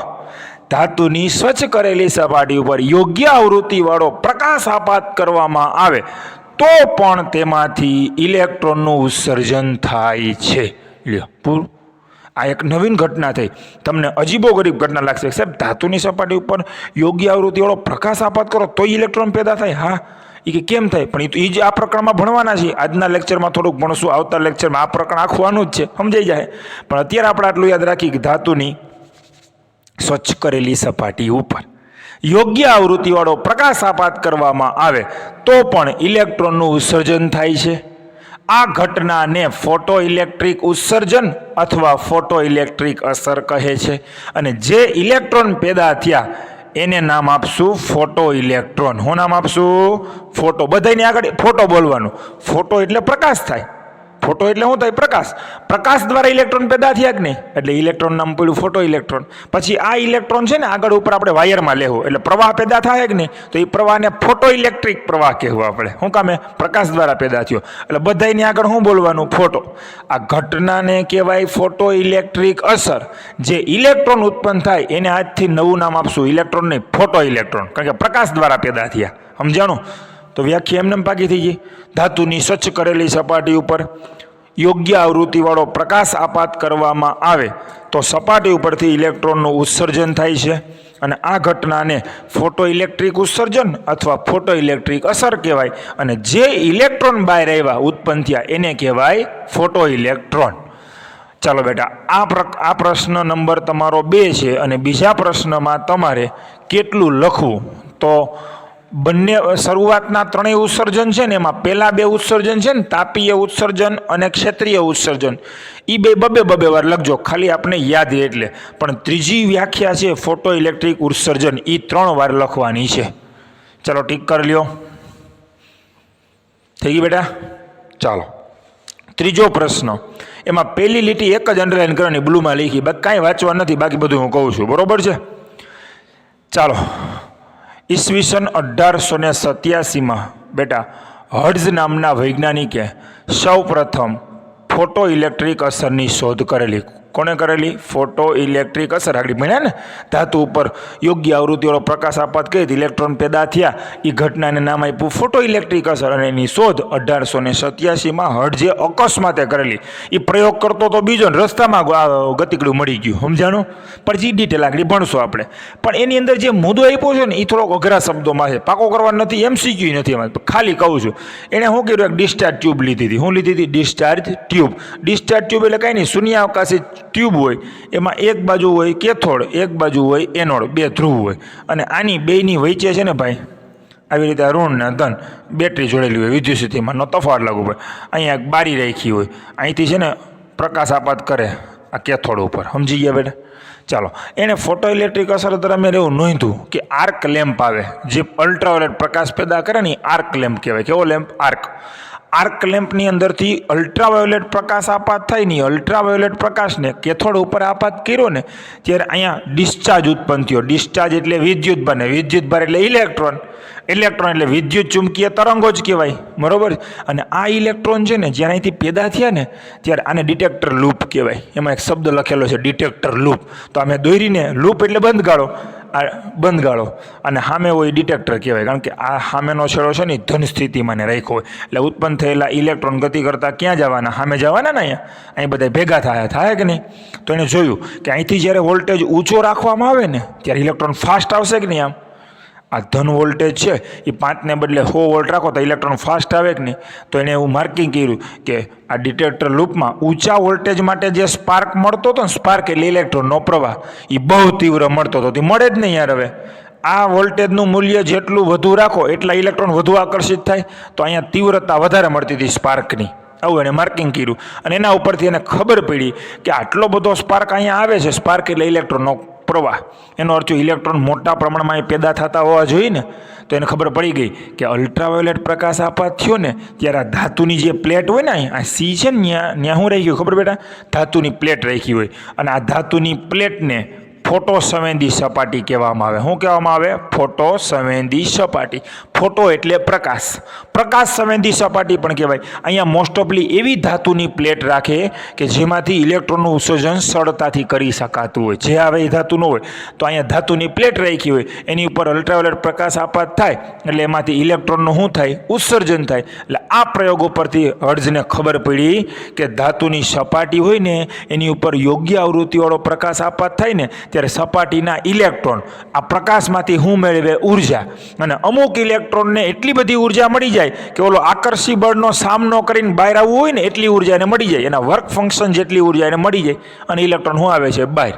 ધાતુની સ્વચ્છ કરેલી સપાટી ઉપર યોગ્ય આવૃત્તિ વાળો પ્રકાશ આપાત કરવામાં આવે તો પણ તેમાંથી ઇલેક્ટ્રોનનું ઉત્સર્જન થાય છે. લ્યો પૂરું. આ એક નવીન ઘટના થઈ, તમને અજીબો ગરીબ ઘટના લાગશે. સાહેબ ધાતુની સપાટી ઉપર યોગ્ય આવૃત્તિવાળો પ્રકાશ આપાત કરો તો ઇલેક્ટ્રોન પેદા થાય? હા. એ કે કેમ થાય? પણ એ જ આ પ્રકરણમાં ભણવાના છે. આજના લેક્ચરમાં થોડુંક ભણશું, આવતા લેક્ચરમાં આ પ્રકરણ આખું આનું જ છે, સમજાઈ જાય. પણ અત્યારે આપણે આટલું યાદ રાખીએ કે ધાતુની સ્વચ્છ કરેલી સપાટી ઉપર યોગ્ય આવૃત્તિવાળો પ્રકાશ આપાત કરવામાં આવે તો પણ ઇલેક્ટ્રોનનું ઉત્સર્જન થાય છે. આ ઘટનાને ફોટો ઇલેક્ટ્રિક ઉત્સર્જન અથવા ફોટો ઇલેક્ટ્રિક અસર કહે છે. અને જે ઇલેક્ટ્રોન પેદા થયા એને નામ આપશું ફોટો ઇલેક્ટ્રોન. શું નામ આપશું? ફોટો. બધાની આગળ ફોટો બોલવાનું. ફોટો એટલે પ્રકાશ થાય. ફોટો એટલે શું થાય? પ્રકાશ. પ્રકાશ દ્વારા ઇલેક્ટ્રોન પેદા થયા કે નહીં, એટલે ઇલેક્ટ્રોન નામ પડ્યું ફોટો ઇલેક્ટ્રોન. પછી આ ઇલેક્ટ્રોન છે ને આગળ ઉપર આપણે વાયરમાં લેવું, એટલે પ્રવાહ પેદા થાય કે નહીં, તો એ પ્રવાહને ફોટો ઇલેક્ટ્રિક પ્રવાહ કહેવું આપણે. શું કામે? પ્રકાશ દ્વારા પેદા થયો, એટલે બધાની આગળ શું બોલવાનું? ફોટો. આ ઘટનાને કહેવાય ફોટો ઇલેક્ટ્રિક અસર. જે ઇલેક્ટ્રોન ઉત્પન્ન થાય એને આજથી નવું નામ આપશું ઇલેક્ટ્રોન નહીં, ફોટો ઇલેક્ટ્રોન, કારણ કે પ્રકાશ દ્વારા પેદા થયા. સમજાણું? તો વ્યાખ્યા એમને પાકી થઈ ગઈ. ધાતુની સ્વચ્છ કરેલી સપાટી ઉપર યોગ્ય આવૃત્તિવાળો પ્રકાશ આપાત કરવામાં આવે તો સપાટી ઉપરથી ઇલેક્ટ્રોનનું ઉત્સર્જન થાય છે. અને આ ઘટનાને ફોટો ઇલેક્ટ્રિક ઉત્સર્જન અથવા ફોટો ઇલેક્ટ્રિક અસર કહેવાય. અને જે ઇલેક્ટ્રોન બહાર આવ્યા ઉત્પન્ન થયા એને કહેવાય ફોટો ઇલેક્ટ્રોન. ચાલો બેટા, આ પ્રશ્ન નંબર તમારો 2 છે. અને બીજા પ્રશ્નમાં તમારે કેટલું લખવું? તો બંને શરૂઆતના ત્રણેય ઉત્સર્જન છે ને, એમાં પહેલા 2 ઉત્સર્જન છે ને, તાપીય ઉત્સર્જન અને ક્ષેત્રીય ઉત્સર્જન, એ બબે વાર લખજો, ખાલી આપણે યાદ રહે એટલે. પણ ત્રીજી વ્યાખ્યા છે ફોટો ઇલેક્ટ્રિક ઉત્સર્જન, એ 3 વાર લખવાની છે. ચાલો ટીક કરી લ્યો. થઈ ગઈ બેટા? ચાલો ત્રીજો પ્રશ્ન, એમાં પહેલી લીટી એક જ અંડરલાઈન કરવાની, બ્લુમાં લીખી, બાકી કાંઈ વાંચવા નથી, બાકી બધું હું કહું છું, બરોબર છે? ચાલો, ઈસવીસન 1887માં બેટા હર્ટ્ઝ નામના વૈજ્ઞાનિકે સૌ પ્રથમ ફોટો ઇલેક્ટ્રિક અસરની શોધ કરેલી. કોણે કરેલી? ફોટો ઇલેક્ટ્રિક અસર. આગળ ભણ્યા ને, ધાતુ ઉપર યોગ્ય આવૃત્તિવાળો પ્રકાશ આપાત કરી ઇલેક્ટ્રોન પેદા થયા, એ ઘટનાને નામ આપ્યું ફોટો ઇલેક્ટ્રિક અસર. અને એની શોધ 1887માં હર્ટ્ઝે અકસ્માતે કરેલી. એ પ્રયોગ કરતો તો બીજો ને રસ્તામાં ગતિકડું મળી ગયું, સમજાણું? પણ જે ડિટેલ આગળ ભણશું આપણે. પણ એની અંદર જે મુદ્દો આપ્યો છે ને એ થોડોક અઘરા શબ્દોમાં છે, પાકો કરવા નથી, MCQ નથી એમાં, ખાલી કહું છું. એણે શું કર્યું? એક ડિસ્ચાર્જ ટ્યુબ લીધી હતી. શું લીધી હતી? Discharge tube. ડિસ્ચાર્જ ટ્યુબ એટલે કાંઈ નહીં, શૂન્યાવકાશી ટ્યુબ હોય, એમાં એક બાજુ હોય કેથોડ, એક બાજુ હોય એનોડ, 2 ધ્રુવ હોય. અને આની બેયની વચ્ચે છે ને ભાઈ, આવી રીતે ઋણ ને ધન બેટરી જોડેલી હોય, વિદ્યુત સ્થિતિમાં નો તફાવત લાગુ પડે. અહીંયા એક બારી રાખી હોય, અહીંથી છે ને પ્રકાશ આપાત કરે આ કેથોડ ઉપર, સમજી ગયા બેટા? ચાલો, એને ફોટો ઇલેક્ટ્રિક અસર દરમિયાન એવું નોંધ્યું કે આર્ક લેમ્પ આવે, જે અલ્ટ્રાવાયોલેટ પ્રકાશ પેદા કરે ને, આર્ક લેમ્પ કહેવાય. કેવો લેમ્પ? આર્ક. આર્ક લેમ્પની અંદરથી અલ્ટ્રાવાયોલેટ પ્રકાશ આપાત થાય ને, અલ્ટ્રાવાયોલેટ પ્રકાશને કેથોડ ઉપર આપાત કર્યો ને, ત્યારે અહીંયા ડિસ્ચાર્જ ઉત્પન્ન થયો. ડિસ્ચાર્જ એટલે વિદ્યુતભાર, ને વિદ્યુતભાર એટલે ઇલેક્ટ્રોન, ઇલેક્ટ્રોન એટલે વિદ્યુત ચુંબકીય તરંગો જ કહેવાય, બરોબર? અને આ ઇલેક્ટ્રોન છે ને જ્યારે અહીંથી પેદા થયા ને, ત્યારે આને ડિટેક્ટર લૂપ કહેવાય. એમાં એક શબ્દ લખેલો છે ડિટેક્ટર લૂપ. તો અમે દોરીને લૂપ એટલે બંધ ગાળો, આ બંધ ગાળો, અને સામે હોય ડિટેક્ટર કહેવાય. કારણ કે આ સામેનો છેડો છે ને ધન સ્થિતિમાં ને રાખ્યો હોય, એટલે ઉત્પન્ન થયેલા ઇલેક્ટ્રોન ગતિ કરતાં ક્યાં જવાના? સામે જવાના ને. અહીંયા અહીં બધા ભેગા થાય કે નહીં? તો એને જોયું કે અહીંથી જ્યારે વોલ્ટેજ ઊંચો રાખવામાં આવે ને, ત્યારે ઇલેક્ટ્રોન ફાસ્ટ આવશે કે નહીં? આમ આ ધન વોલ્ટેજ છે એ 5ને બદલે 100 વોલ્ટ રાખો તો ઇલેક્ટ્રોન ફાસ્ટ આવે કે નહીં? તો એને એવું માર્કિંગ કર્યું કે આ ડિટેક્ટર લૂપમાં ઊંચા વોલ્ટેજ માટે જે સ્પાર્ક મળતો હતો ને, સ્પાર્ક એટલે ઇલેક્ટ્રોનનો પ્રવાહ, એ બહુ તીવ્ર મળતો હતો, તે મળે જ નહીં યાર. હવે આ વોલ્ટેજનું મૂલ્ય જેટલું વધુ રાખો એટલા ઇલેક્ટ્રોન વધુ આકર્ષિત થાય. તો અહીંયા તીવ્રતા વધારે મળતી હતી સ્પાર્કની, આવું એને માર્કિંગ કર્યું. અને એના ઉપરથી એને ખબર પડી કે આટલો બધો સ્પાર્ક અહીંયા આવે છે, સ્પાર્ક એટલે ઇલેક્ટ્રોનનો પ્રવાહ, એનો અર્થ ઇલેક્ટ્રોન મોટા પ્રમાણમાં એ પેદા થતા હોવા જોઈએ ને. તો એને ખબર પડી ગઈ કે અલ્ટ્રાવાયોલેટ પ્રકાશ આપાત થયો ને ત્યારે આ ધાતુની જે પ્લેટ હોય ને આ સી છે ને ત્યાં શું રહી ગયું ખબર બેટા? ધાતુની પ્લેટ રાખી હોય, અને આ ધાતુની પ્લેટને ફોટો સંવેદી સપાટી કહેવામાં આવે. શું કહેવામાં આવે? ફોટો સંવેદી સપાટી. ફોટો એટલે પ્રકાશ, પ્રકાશ સંવેદી સપાટી પણ કહેવાય. અહીંયા મોસ્ટ ઓફલી એવી ધાતુની પ્લેટ રાખે કે જેમાંથી ઇલેક્ટ્રોનનું ઉત્સર્જન સરળતાથી કરી શકાતું હોય. જે આવે એ ધાતુ ન હોય તો અહીંયા ધાતુની પ્લેટ રાખી હોય, એની ઉપર અલ્ટ્રાવાયોલેટ પ્રકાશ આપાત થાય એટલે એમાંથી ઇલેક્ટ્રોનનું શું થાય? ઉત્સર્જન થાય. એટલે આ પ્રયોગો પરથી હર્ટ્ઝને ખબર પડી કે ધાતુની સપાટી હોય ને એની ઉપર યોગ્ય આવૃત્તિવાળો પ્રકાશ આપાત થાય ને ત્યારે સપાટીના ઇલેક્ટ્રોન આ પ્રકાશમાંથી શું મેળવે? ઉર્જા. અને અમુક ઇલેક્ટ્રોનને એટલી બધી ઉર્જા મળી જાય કે ઓલો આકર્ષી બળનો સામનો કરીને બહાર આવવું હોય ને એટલી ઉર્જા એને મળી જાય, એના વર્ક ફંક્શન જેટલી ઉર્જા એને મળી જાય, અને ઇલેક્ટ્રોન શું આવે છે? બહાર.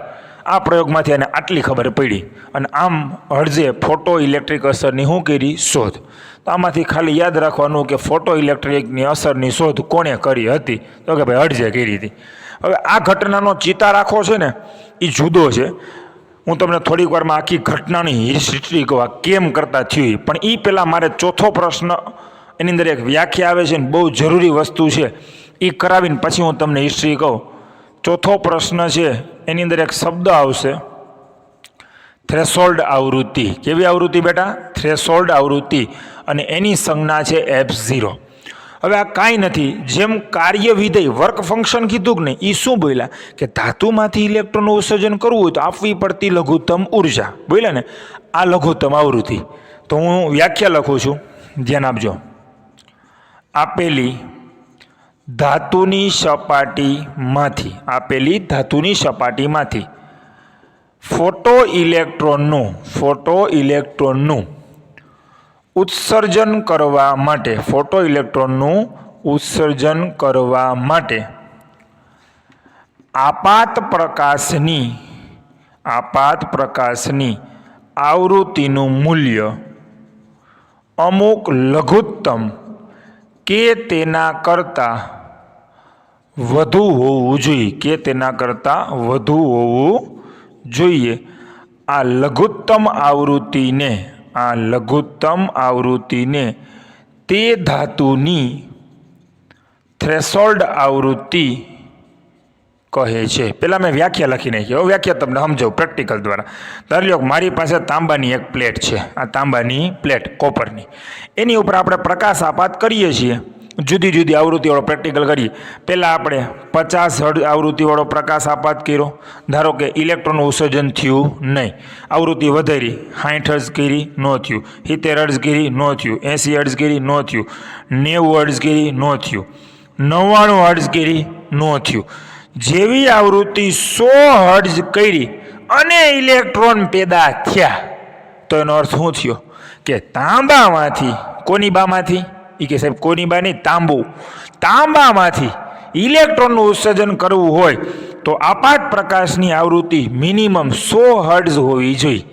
આ પ્રયોગમાંથી એને આટલી ખબર પડી. અને આમ હર્ટ્ઝે ફોટો ઇલેક્ટ્રિક અસરની શું કરી? શોધ. તો આમાંથી ખાલી યાદ રાખવાનું કે ફોટો ઇલેક્ટ્રિકની અસરની શોધ કોણે કરી હતી? તો કે ભાઈ હર્ટ્ઝે કરી હતી. હવે આ ઘટનાનો ચિતાર આખો છે ને એ જુદો છે. હું તમને થોડીક વારમાં આખી ઘટનાની હિસ્ટ્રી કહું કેમ કરતા થયું, પણ એ પહેલાં મારે ચોથો પ્રશ્ન એની અંદર એક વ્યાખ્યા આવે છે ને બહુ જરૂરી વસ્તુ છે એ કરાવીને પછી હું તમને હિસ્ટ્રી કહું. ચોથો પ્રશ્ન છે એની અંદર એક શબ્દ આવશે થ્રેશોલ્ડ આવૃત્તિ. કેવી આવૃત્તિ બેટા? થ્રેશોલ્ડ આવૃત્તિ. અને એની સંજ્ઞા છે F0. હવે આ કાંઈ નથી, જેમ કાર્ય વિધેય વર્ક ફંક્શન કીધું કે નહીં એ શું બોલ્યા કે ધાતુમાંથી ઇલેક્ટ્રોનનું ઉત્સર્જન કરવું હોય તો આપવી પડતી લઘુત્તમ ઉર્જા. બોલ્યા ને આ લઘુત્તમ આવૃત્તિ. તો હું વ્યાખ્યા લખું છું, ધ્યાન આપજો. આપેલી ધાતુની સપાટીમાંથી ફોટો ઇલેક્ટ્રોનનું ઉત્સર્જન કરવા માટે આપાત પ્રકાશની આવૃત્તિનું મૂલ્ય અમુક લઘુત્તમ કે તેના કરતાં વધુ હોવું જોઈએ. આ લઘુત્તમ આવૃત્તિને તે ધાતુની થ્રેશોલ્ડ આવૃત્તિ કહે છે. પહેલાં મેં વ્યાખ્યા લખી નાખી. હવે વ્યાખ્યા તમને સમજાવું પ્રેક્ટિકલ દ્વારા. ધારી લો મારી પાસે તાંબાની એક પ્લેટ છે, આ તાંબાની પ્લેટ કોપરની, એની ઉપર આપણે પ્રકાશ આપાત કરીએ છીએ. જુદી જુદી આવૃત્તિવાળો પ્રેક્ટિકલ કરીએ. પહેલાં આપણે 50 હર્ટ્ઝ આવૃત્તિવાળો પ્રકાશ આપાત કર્યો. ધારો કે ઇલેક્ટ્રોનનું ઉત્સર્જન થયું નહીં, આવૃત્તિ વધારી 60 હર્ટ્ઝ કરી, ન થયું. 70 હર્ટ્ઝ કરી, ન થયું. 80 હર્ટ્ઝ કરી, ન થયું. 90 હર્ટ્ઝ કરી, ન થયું. 99 હર્ટ્ઝ કરી, ન થયું. જેવી આવૃત્તિ 100 હર્ટ્ઝ કરી અને ઇલેક્ટ્રોન પેદા થયા તો એનો અર્થ શું થયો કે તાંબામાંથી, કોની બામાંથી? એ કે સાહેબ કોની બા નહીં, તાંબામાંથી ઇલેક્ટ્રોનનું ઉત્સર્જન કરવું હોય તો આપાત પ્રકાશની આવૃત્તિ મિનિમમ 100 હર્ટ્ઝ હોવી જોઈએ.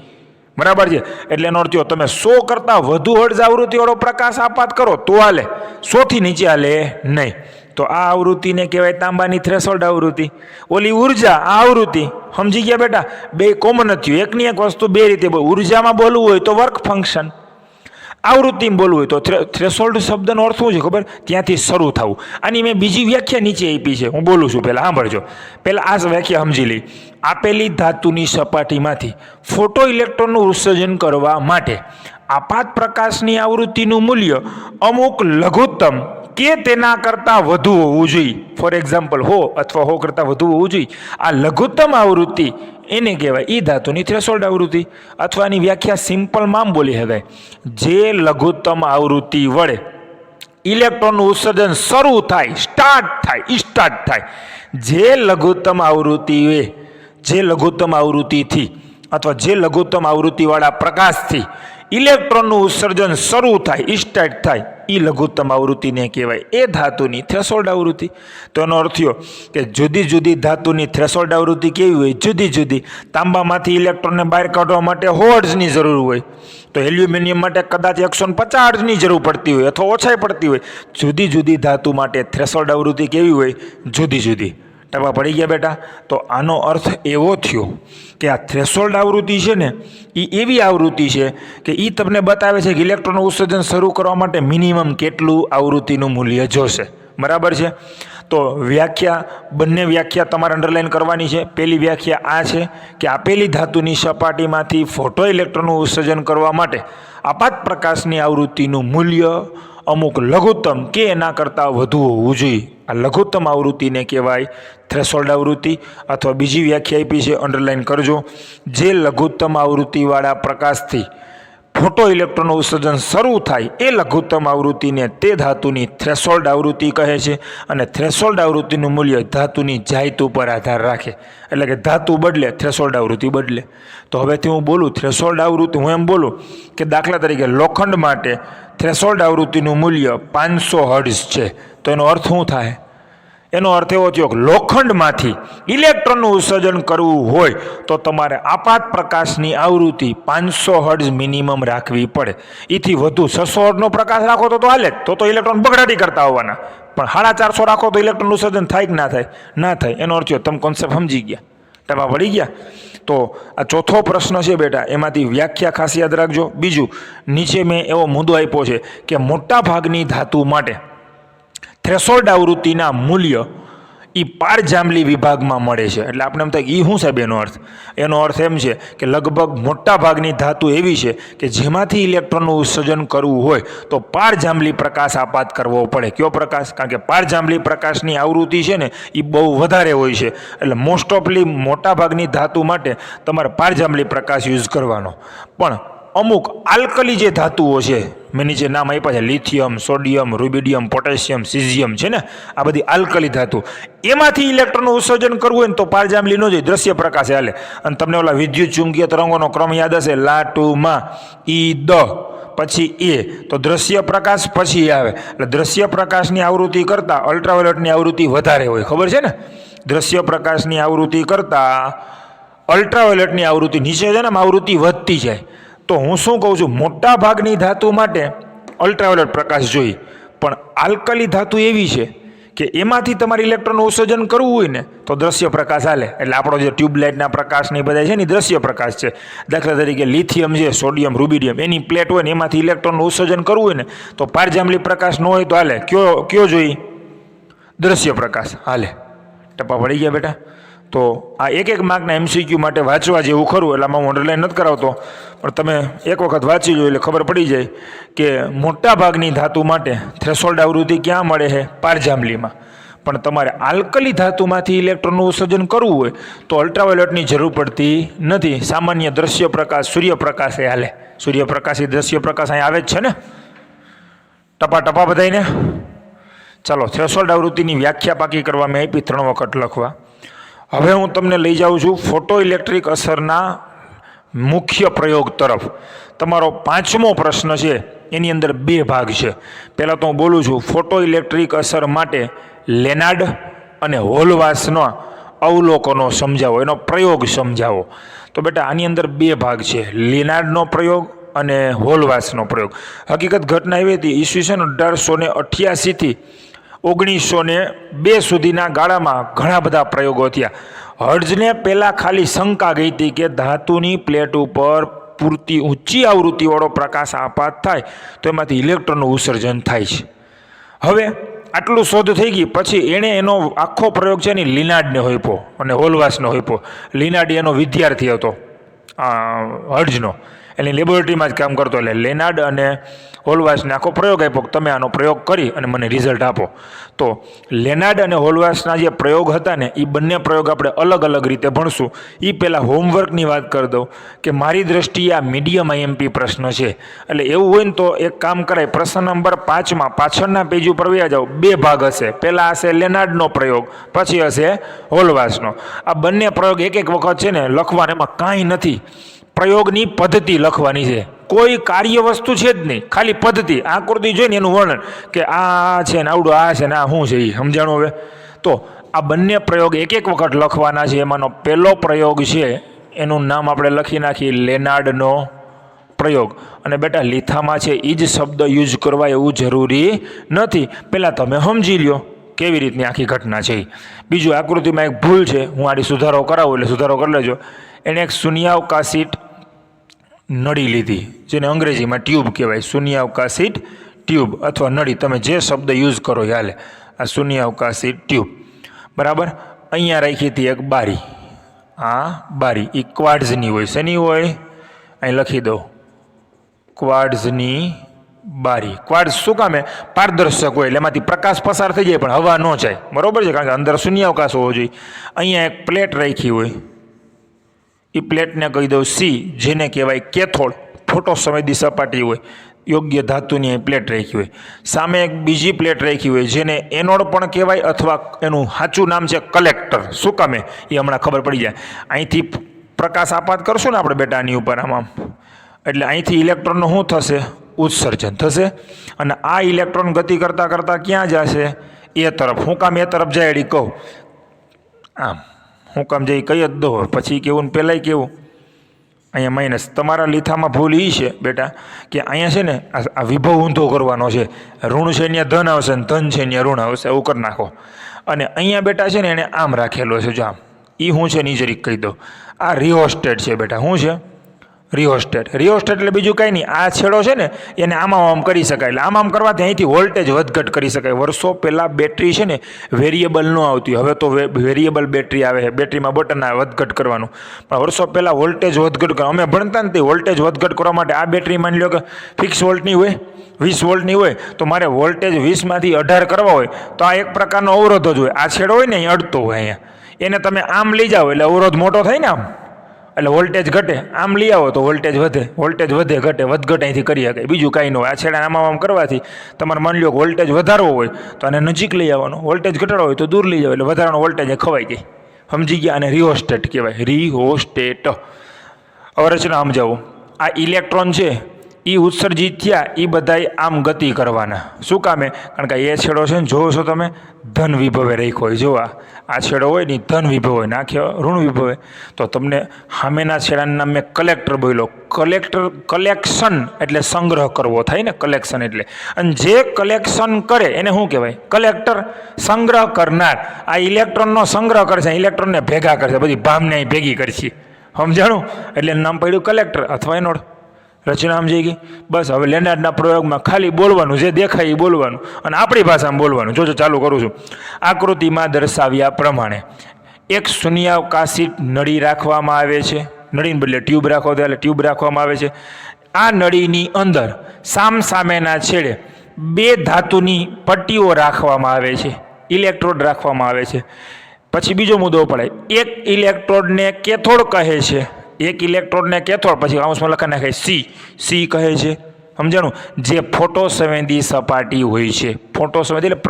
બરાબર છે? એટલે એનો અર્થ તમે 100 કરતાં વધુ હર્ટ્ઝ આવૃત્તિવાળો પ્રકાશ આપાત કરો તો હાલે, 100 થી નીચે હાલે નહીં. તો આ આવૃત્તિને કહેવાય તાંબાની થ્રેશોલ્ડ આવૃત્તિ. ઓલી ઉર્જા, આ આવૃત્તિ. સમજી ગયા બેટા? બે કોમન જ થયું. એકની એક વસ્તુ બે રીતે બોલ. ઉર્જામાં બોલવું હોય તો વર્ક ફંક્શન, આવૃત્તિમાં બોલવું હોય તો થ્રેશોલ્ડ શબ્દનો અર્થ શું છે ખબર? ત્યાંથી શરૂ થવું. આની મેં બીજી વ્યાખ્યા નીચે આપી છે, હું બોલું છું. પહેલાં સાંભળજો. પહેલાં આ વ્યાખ્યા સમજી લઈ. આપેલી ધાતુની સપાટીમાંથી ફોટો ઇલેક્ટ્રોનનું ઉત્સર્જન કરવા માટે આપાત પ્રકાશની આવૃત્તિનું મૂલ્ય અમુક લઘુત્તમ કે તેના કરતાં વધુ હોવું જોઈએ. ફોર એક્ઝામ્પલ 100 અથવા 100 કરતાં વધુ હોવું જોઈએ. આ લઘુત્તમ આવૃત્તિ એને કહેવાય એ ધાતુની થ્રેશોલ્ડ આવૃત્તિ. અથવા એની વ્યાખ્યા સિમ્પલમાં બોલી શકાય, જે લઘુત્તમ આવૃત્તિ વડે ઇલેક્ટ્રોનનું ઉત્સર્જન શરૂ થાય, સ્ટાર્ટ થાય. જે લઘુત્તમ આવૃત્તિથી અથવા જે લઘુત્તમ આવૃત્તિવાળા પ્રકાશથી ઇલેક્ટ્રોનનું ઉત્સર્જન શરૂ થાય, સ્ટાર્ટ થાય, એ લઘુત્તમ આવૃત્તિને કહેવાય એ ધાતુની થ્રેશોલ્ડ આવૃત્તિ. તો એનો અર્થ થયો કે જુદી જુદી ધાતુની થ્રેશોલ્ડ આવૃત્તિ કેવી હોય? જુદી જુદી. તાંબામાંથી ઇલેક્ટ્રોનને બહાર કાઢવા માટે 100 હર્ટ્ઝની જરૂર હોય તો એલ્યુમિનિયમ માટે કદાચ 150 હર્ટ્ઝની જરૂર પડતી હોય અથવા ઓછાઈ પડતી હોય. જુદી જુદી ધાતુ માટે થ્રેશોલ્ડ આવૃત્તિ કેવી હોય? જુદી જુદી. ટપા પડી ગયા બેટા? તો આનો અર્થ એવો થયો કે આ થ્રેશોલ્ડ આવૃત્તિ છે ને એ એવી આવૃત્તિ છે કે એ તમને બતાવે છે કે ઇલેક્ટ્રોનનું ઉત્સર્જન શરૂ કરવા માટે મિનિમમ કેટલું આવૃત્તિનું મૂલ્ય જોશે. બરાબર છે? તો બંને વ્યાખ્યા તમારે અંડરલાઇન કરવાની છે. પહેલી વ્યાખ્યા આ છે કે આપેલી ધાતુની સપાટીમાંથી ફોટો ઇલેક્ટ્રોનનું ઉત્સર્જન કરવા માટે આપાત પ્રકાશની આવૃત્તિનું મૂલ્ય અમુક લઘુત્તમ કે એના કરતાં વધુ હોવું જોઈએ. આ લઘુત્તમ આવૃત્તિને કહેવાય થ્રેશોલ્ડ આવૃત્તિ, અથવા બીજી વ્યાખ્યા આપી છે, અંડરલાઇન કરજો. જે લઘુત્તમ આવૃત્તિવાળા પ્રકાશથી ફોટો ઇલેક્ટ્રોનનું ઉત્સર્જન શરૂ થાય એ લઘુત્તમ આવૃત્તિને તે ધાતુની થ્રેશોલ્ડ આવૃત્તિ કહે છે. અને થ્રેશોલ્ડ આવૃત્તિનું મૂલ્ય ધાતુની જાયત ઉપર આધાર રાખે. એટલે કે ધાતુ બદલે થ્રેશોલ્ડ આવૃત્તિ બદલે. તો હવેથી હું બોલું થ્રેશોલ્ડ આવૃત્તિ, હું એમ બોલું કે દાખલા તરીકે લોખંડ માટે થ્રેશોલ્ડ આવૃત્તિનું મૂલ્ય 500 હર્ટ્ઝ છે. તો એનો અર્થ શું થાય? એનો અર્થ એવો થયો કે લોખંડમાંથી ઇલેક્ટ્રોનનું ઉત્સર્જન કરવું હોય તો તમારે આપાત પ્રકાશની આવૃત્તિ 500 હર્ટ્ઝ મિનિમમ રાખવી પડે. એથી વધુ 600 હર્ટ્ઝનો પ્રકાશ રાખો તો હાલે, તો ઇલેક્ટ્રોન બગડાટી કરતા હોવાના. પણ 450 રાખો તો ઇલેક્ટ્રોનનું ઉત્સર્જન થાય કે ના થાય? ના થાય. એનો અર્થ તમે કોન્સેપ્ટ સમજી ગયા, ટપા પડી ગયા? તો આ ચોથો પ્રશ્ન છે બેટા, એમાંથી વ્યાખ્યા ખાસ યાદ રાખજો. બીજું, નીચે મેં એવો મુદ્દો આપ્યો છે કે મોટા ભાગની ધાતુ માટે થ્રેશોલ્ડ આવૃત્તિના મૂલ્ય એ પારજાંબલી વિભાગમાં મળે છે. એટલે આપણે એમ થાય કે એ શું સાહેબ એનો અર્થ? એનો અર્થ એમ છે કે લગભગ મોટા ભાગની ધાતુ એવી છે કે જેમાંથી ઇલેક્ટ્રોનનું ઉત્સર્જન કરવું હોય તો પારજાંબલી પ્રકાશ આપાત કરવો પડે. કયો પ્રકાશ? કારણ કે પારજાંબલી પ્રકાશની આવૃત્તિ છે ને એ બહુ વધારે હોય છે. એટલે મોસ્ટ ઓફલી મોટા ભાગની ધાતુ માટે તમારે પારજાંબલી પ્રકાશ યુઝ કરવાનો. પણ અમુક આલ્કલી જે ધાતુઓ છે, મેં નીચે નામ આપ્યા છે, lithium, sodium, rubidium, potassium, caesium છે ને, આ બધી આલ્કલી ધાતુ, એમાંથી ઇલેક્ટ્રોનનું ઉત્સર્જન કરવું હોય ને તો પારજાંબલી ન જોઈએ, દ્રશ્ય પ્રકાશે હાલે. અને તમને ઓલા વિદ્યુત ચુંબકીય તરંગોનો ક્રમ યાદ હશે, લાટુમાં ઈ દ પછી એ, તો દ્રશ્ય પ્રકાશ પછી આવે. એટલે દ્રશ્ય પ્રકાશની આવૃત્તિ કરતાં અલ્ટ્રાવાયોલેટની આવૃત્તિ વધારે હોય, ખબર છે ને? દ્રશ્ય પ્રકાશની આવૃત્તિ કરતાં અલ્ટ્રાવાયોલેટની આવૃત્તિ નીચે છે ને, આવૃત્તિ વધતી જાય. તો હું શું કહું છું, મોટા ભાગની ધાતુ માટે અલ્ટ્રાવાયોલેટ પ્રકાશ જોઈએ, પણ આલ્કલી ધાતુ એવી છે કે એમાંથી તમારે ઇલેક્ટ્રોનનું ઉત્સર્જન કરવું હોય ને તો દ્રશ્ય પ્રકાશ હાલે. એટલે આપણો જે ટ્યુબલાઇટના પ્રકાશની બધા છે ને દ્રશ્ય પ્રકાશ છે. દાખલા તરીકે લિથિયમ છે, સોડિયમ, રૂબિડિયમ, એની પ્લેટ હોય ને એમાંથી ઇલેક્ટ્રોનનું ઉત્સર્જન કરવું હોય ને તો પારજાંબલી પ્રકાશ ન હોય તો હાલે. કયો જોઈએ? દ્રશ્ય પ્રકાશ હાલે. ટપા પડી ગયા બેટા? તો આ એક માર્કના MCQ માટે વાંચવા જેવું ખરું, એટલે આમાં હું અંડરલાઇન નથી કરાવતો, પણ તમે એક વખત વાંચી લો એટલે ખબર પડી જાય કે મોટા ભાગની ધાતુ માટે થ્રેશોલ્ડ આવૃત્તિ ક્યાં મળે છે? પારજાંબલીમાં. પણ તમારે આલ્કલી ધાતુમાંથી ઇલેક્ટ્રોનનું ઉત્સર્જન કરવું હોય તો અલ્ટ્રાવાયોલેટની જરૂર પડતી નથી. સામાન્ય દ્રશ્ય પ્રકાશ, સૂર્યપ્રકાશ એ હાલે. સૂર્યપ્રકાશ એ દ્રશ્ય પ્રકાશ અહીં આવે જ છે ને? ટપા બધાઈને ચાલો, થ્રેશોલ્ડ આવૃત્તિની વ્યાખ્યા પાકી કરવા મેં આપી 3 વખત લખવા. હવે હું તમને લઈ જાઉં છું ફોટો ઇલેક્ટ્રિક અસરના મુખ્ય પ્રયોગ તરફ. તમારો 5મો પ્રશ્ન છે, એની અંદર 2 ભાગ છે. પહેલાં તો હું બોલું છું ફોટો ઇલેક્ટ્રિક અસર માટે લેનાર્ડ અને હોલવાસના અવલોકનો સમજાવો, એનો પ્રયોગ સમજાવો. તો બેટા આની અંદર 2 ભાગ છે, લેનાર્ડનો પ્રયોગ અને હોલવાસનો પ્રયોગ. હકીકત ઘટના એવી હતી, ઈસવીસન 1888થી 1902 સુધીના ગાળામાં ઘણા બધા પ્રયોગો થયા. હર્ટ્ઝને પહેલાં ખાલી શંકા ગઈ હતી કે ધાતુની પ્લેટ ઉપર પૂરતી ઊંચી આવૃત્તિવાળો પ્રકાશ આપાત થાય તો એમાંથી ઇલેક્ટ્રોનનું ઉત્સર્જન થાય છે. હવે આટલું શોધ થઈ ગઈ પછી એણે એનો આખો પ્રયોગ છે ને લિનાર્ડને હોપ્યો અને હોલવાસને હોપ્યો. લિનાર્ડ એનો વિદ્યાર્થી હતો હર્ટ્ઝનો, એની લેબોરેટરીમાં જ કામ કરતો. એટલે લેનાર્ડ અને હોલવાસને આખો પ્રયોગ આપ્યો કે તમે આનો પ્રયોગ કરી અને મને રિઝલ્ટ આપો. તો લેનાર્ડ અને હોલવાસના જે પ્રયોગ હતા ને એ બંને પ્રયોગ આપણે અલગ અલગ રીતે ભણશું. એ પહેલાં હોમવર્કની વાત કરી દઉં કે મારી દ્રષ્ટિએ આ મીડિયમ IMP પ્રશ્ન છે. એટલે એવું હોય ને તો એક કામ કરાય, પ્રશ્ન નંબર 5માં પાછળના પેજ ઉપર વયા જાઓ, 2 ભાગ હશે. પહેલાં હશે લેનાર્ડનો પ્રયોગ, પછી હશે હોલવાસનો. આ બંને પ્રયોગ એક વખત છે ને લખવાના, એમાં કાંઈ નથી. પ્રયોગની પદ્ધતિ લખવાની છે, કોઈ કાર્ય વસ્તુ છે જ નહીં, ખાલી પદ્ધતિ, આકૃતિ જોઈને એનું વર્ણન કે આ છે ને આવડું આ છે ને આ શું છે એ સમજાણું. હવે તો આ બંને પ્રયોગ એક વખત લખવાના છે. એમાંનો પહેલો પ્રયોગ છે એનું નામ આપણે લખી નાખીએ લેનાર્ડનો પ્રયોગ. અને બેટા લીથામાં છે એ જ શબ્દ યુઝ કરવા એવું જરૂરી નથી, પહેલાં તમે સમજી લ્યો કેવી રીતની આખી ઘટના છે. બીજું આકૃતિમાં એક ભૂલ છે, હું આડી સુધારો કરાવું એટલે સુધારો કરી લેજો. એણે એક શૂન્યાવકાશી નળી લીધી, જેને અંગ્રેજીમાં ટ્યુબ કહેવાય. શૂન્યાવકાશી ટ્યુબ અથવા નળી, તમે જે શબ્દ યુઝ કરો એ હાલે. આ શૂન્યાવકાશી ટ્યુબ, બરાબર. અહીંયા રાખી હતી એક બારી. આ બારી એ ક્વાર્ટ્ઝની હોય. શેની હોય? અહીં લખી દો, ક્વાર્ટ્ઝની બારી. ક્વાર્ટ્ઝ શું કામે? પારદર્શક હોય એટલે એમાંથી પ્રકાશ પસાર થઈ જાય પણ હવા ન જાય, બરોબર છે, કારણ કે અંદર શૂન્યાવકાશ હોવો જોઈએ. અહીંયા એક પ્લેટ રાખી હોય, એ પ્લેટને કહી દઉં સી, જેને કહેવાય કેથોડ. ફોટો સંવેદી સપાટી હોય, યોગ્ય ધાતુની પ્લેટ રાખી હોય. સામે એક બીજી પ્લેટ રાખી હોય, જેને એનોડ પણ કહેવાય અથવા એનું સાચું નામ છે કલેક્ટર. શું કામે? એ હમણાં ખબર પડી જાય. અહીંથી પ્રકાશ આપાત કરશું ને આપણે બેટા આની ઉપર આમ, એટલે અહીંથી ઇલેક્ટ્રોનનું શું થશે? ઉત્સર્જન થશે. અને આ ઇલેક્ટ્રોન ગતિ કરતાં કરતાં ક્યાં જશે? એ તરફ. હું કામ એ તરફ જાય એડી કહું? આમ. હું કામ જાય કઈ જ દો, પછી કેવું ને પહેલાંય કેવું? અહીંયા માઇનસ. તમારા લીથામાં ભૂલ એ છે બેટા કે અહીંયા છે ને આ વિભવ ઊંધો કરવાનો છે. ઋણ છે ત્યાં ધન આવશે ને ધન છે ત્યાં ઋણ આવશે, એવું કરી નાખો. અને અહીંયા બેટા છે ને એને આમ રાખેલો છે, જો આમ. એ શું છે ને એ જરીક કહી દો. આ રિયોસ્ટેટ છે બેટા. શું છે? રિયોસ્ટેટ. રિયોસ્ટેટ એટલે બીજું કાંઈ નહીં, આ છેડો છે ને એને આમ કરી શકાય. એટલે આમ કરવાથી અહીંથી વોલ્ટેજ વધઘટ કરી શકાય. વર્ષો પહેલાં બેટરી છે ને વેરિયેબલ ન આવતી, હવે તો વેરિયેબલ બેટરી આવે છે. બેટરીમાં બટન આવે વધઘટ કરવાનું, પણ વર્ષો પહેલાં વોલ્ટેજ વધઘટ કરવા અમે ભણતા ને તે વોલ્ટેજ વધઘટ કરવા માટે આ બેટરી માની લો કે ફિક્સ વોલ્ટની હોય, 20 વોલ્ટની હોય, તો મારે વોલ્ટેજ 20માંથી 18 કરવા હોય તો આ એક પ્રકારનો અવરોધ જ હોય. આ છેડો હોય ને અહીં અડતો હોય, અહીંયા એને તમે આમ લઈ જાઓ એટલે અવરોધ મોટો થાય ને આમ, એટલે વોલ્ટેજ ઘટે. આમ લઈ આવો તો વોલ્ટેજ વધે. વોલ્ટેજ વધે ઘટે, વધઘટ અહીંથી કરી શકાય. બીજું કાંઈ ન હોય. આ છેડા આમ કરવાથી તમારે માની લો કે વોલ્ટેજ વધારવો હોય તો આને નજીક લઈ આવવાનો, વોલ્ટેજ ઘટાડવો હોય તો દૂર લઈ જાવ, એટલે વધારાનો વોલ્ટેજ ખવાઈ જાય. સમજી ગયા? આને રિયોસ્ટેટ કહેવાય. રિયોસ્ટેટ. હવે રચના સમજાવું. આ ઇલેક્ટ્રોન છે એ ઉત્સર્જિત થયા, એ બધાય આમ ગતિ કરવાના. શું કામે? કારણ કે એ છેડો છે ને જોવો છો તમે ધન વિભવે રાખ્યો હોય. જો આ છેડો હોય ને ધન વિભવ હોય, નાખ્યો ઋણ વિભવે, તો તમને સામેના છેડાનું નામ મેં કલેક્ટર બોલ્યો. કલેક્ટર, કલેક્શન એટલે સંગ્રહ કરવો થાય ને, કલેક્શન એટલે. અને જે કલેક્શન કરે એને શું કહેવાય? કલેક્ટર. સંગ્રહ કરનાર. આ ઇલેક્ટ્રોનનો સંગ્રહ કરશે, ઇલેક્ટ્રોનને ભેગા કરશે, બધી ભામને ભેગી કરશે. સમજાણું? એટલે નામ પડ્યું કલેક્ટર અથવા એનોડ. રચના સમજાઈ ગઈ? બસ. હવે લેનાર્ડના પ્રયોગમાં ખાલી બોલવાનું, જે દેખાય એ બોલવાનું અને આપણી ભાષામાં બોલવાનું. જોજો ચાલુ કરું છું. આકૃતિમાં દર્શાવ્યા પ્રમાણે એક શૂન્યાવકાશી નળી રાખવામાં આવે છે. નળીને બદલે ટ્યુબ રાખો તો એટલે ટ્યુબ રાખવામાં આવે છે. આ નળીની અંદર સામસામેના છેડે 2 ધાતુની પટ્ટીઓ રાખવામાં આવે છે, ઇલેક્ટ્રોડ રાખવામાં આવે છે. પછી બીજો મુદ્દો પડે, એક ઇલેક્ટ્રોડને કેથોડ કહે છે. એક ઇલેક્ટ્રોડને કેથોડ, પછી કાઉન્સમાં લખી નાખે સી કહે છે. સમજાણું? જે ફોટો સંવેદી સપાટી હોય છે. ફોટો સંવેદી એટલે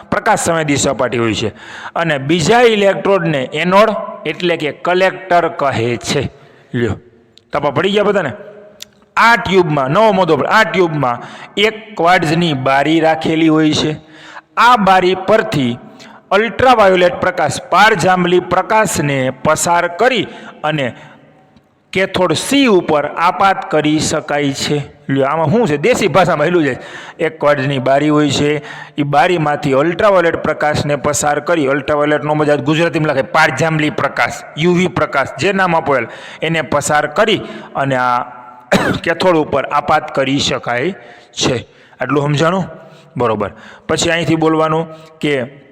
પ્રકાશ સંવેદી સપાટી હોય છે. અને બીજા ઇલેક્ટ્રોડને એનોડ એટલે કે કલેક્ટર કહે છે. લ્યો, તપા પડી ગયા બધાને? આ ટ્યુબમાં નવો મુદ્દો પડે. આ ટ્યુબમાં એક ક્વાર્ટ્ઝની બારી રાખેલી હોય છે. આ બારી પરથી અલ્ટ્રાવાયોલેટ પ્રકાશ, પારજાંબલી પ્રકાશને પસાર કરી અને કેથોડ સી ઉપર આપાત કરી શકાય છે. લ્યો, આમાં શું છે? દેશી ભાષામાં હેલું જાય. એક ક્વાર્ટ્ઝની બારી હોય છે, એ બારીમાંથી અલ્ટ્રાવાયોલેટ પ્રકાશને પસાર કરી, અલ્ટ્રાવાયોલેટનો મજા ગુજરાતીમાં લખે પારજાંબલી પ્રકાશ, યુવી પ્રકાશ, જે નામ આપો એને પસાર કરી અને આ કેથોડ ઉપર આપાત કરી શકાય છે. આટલું સમજાણું? બરોબર. પછી અહીંથી બોલવાનું કે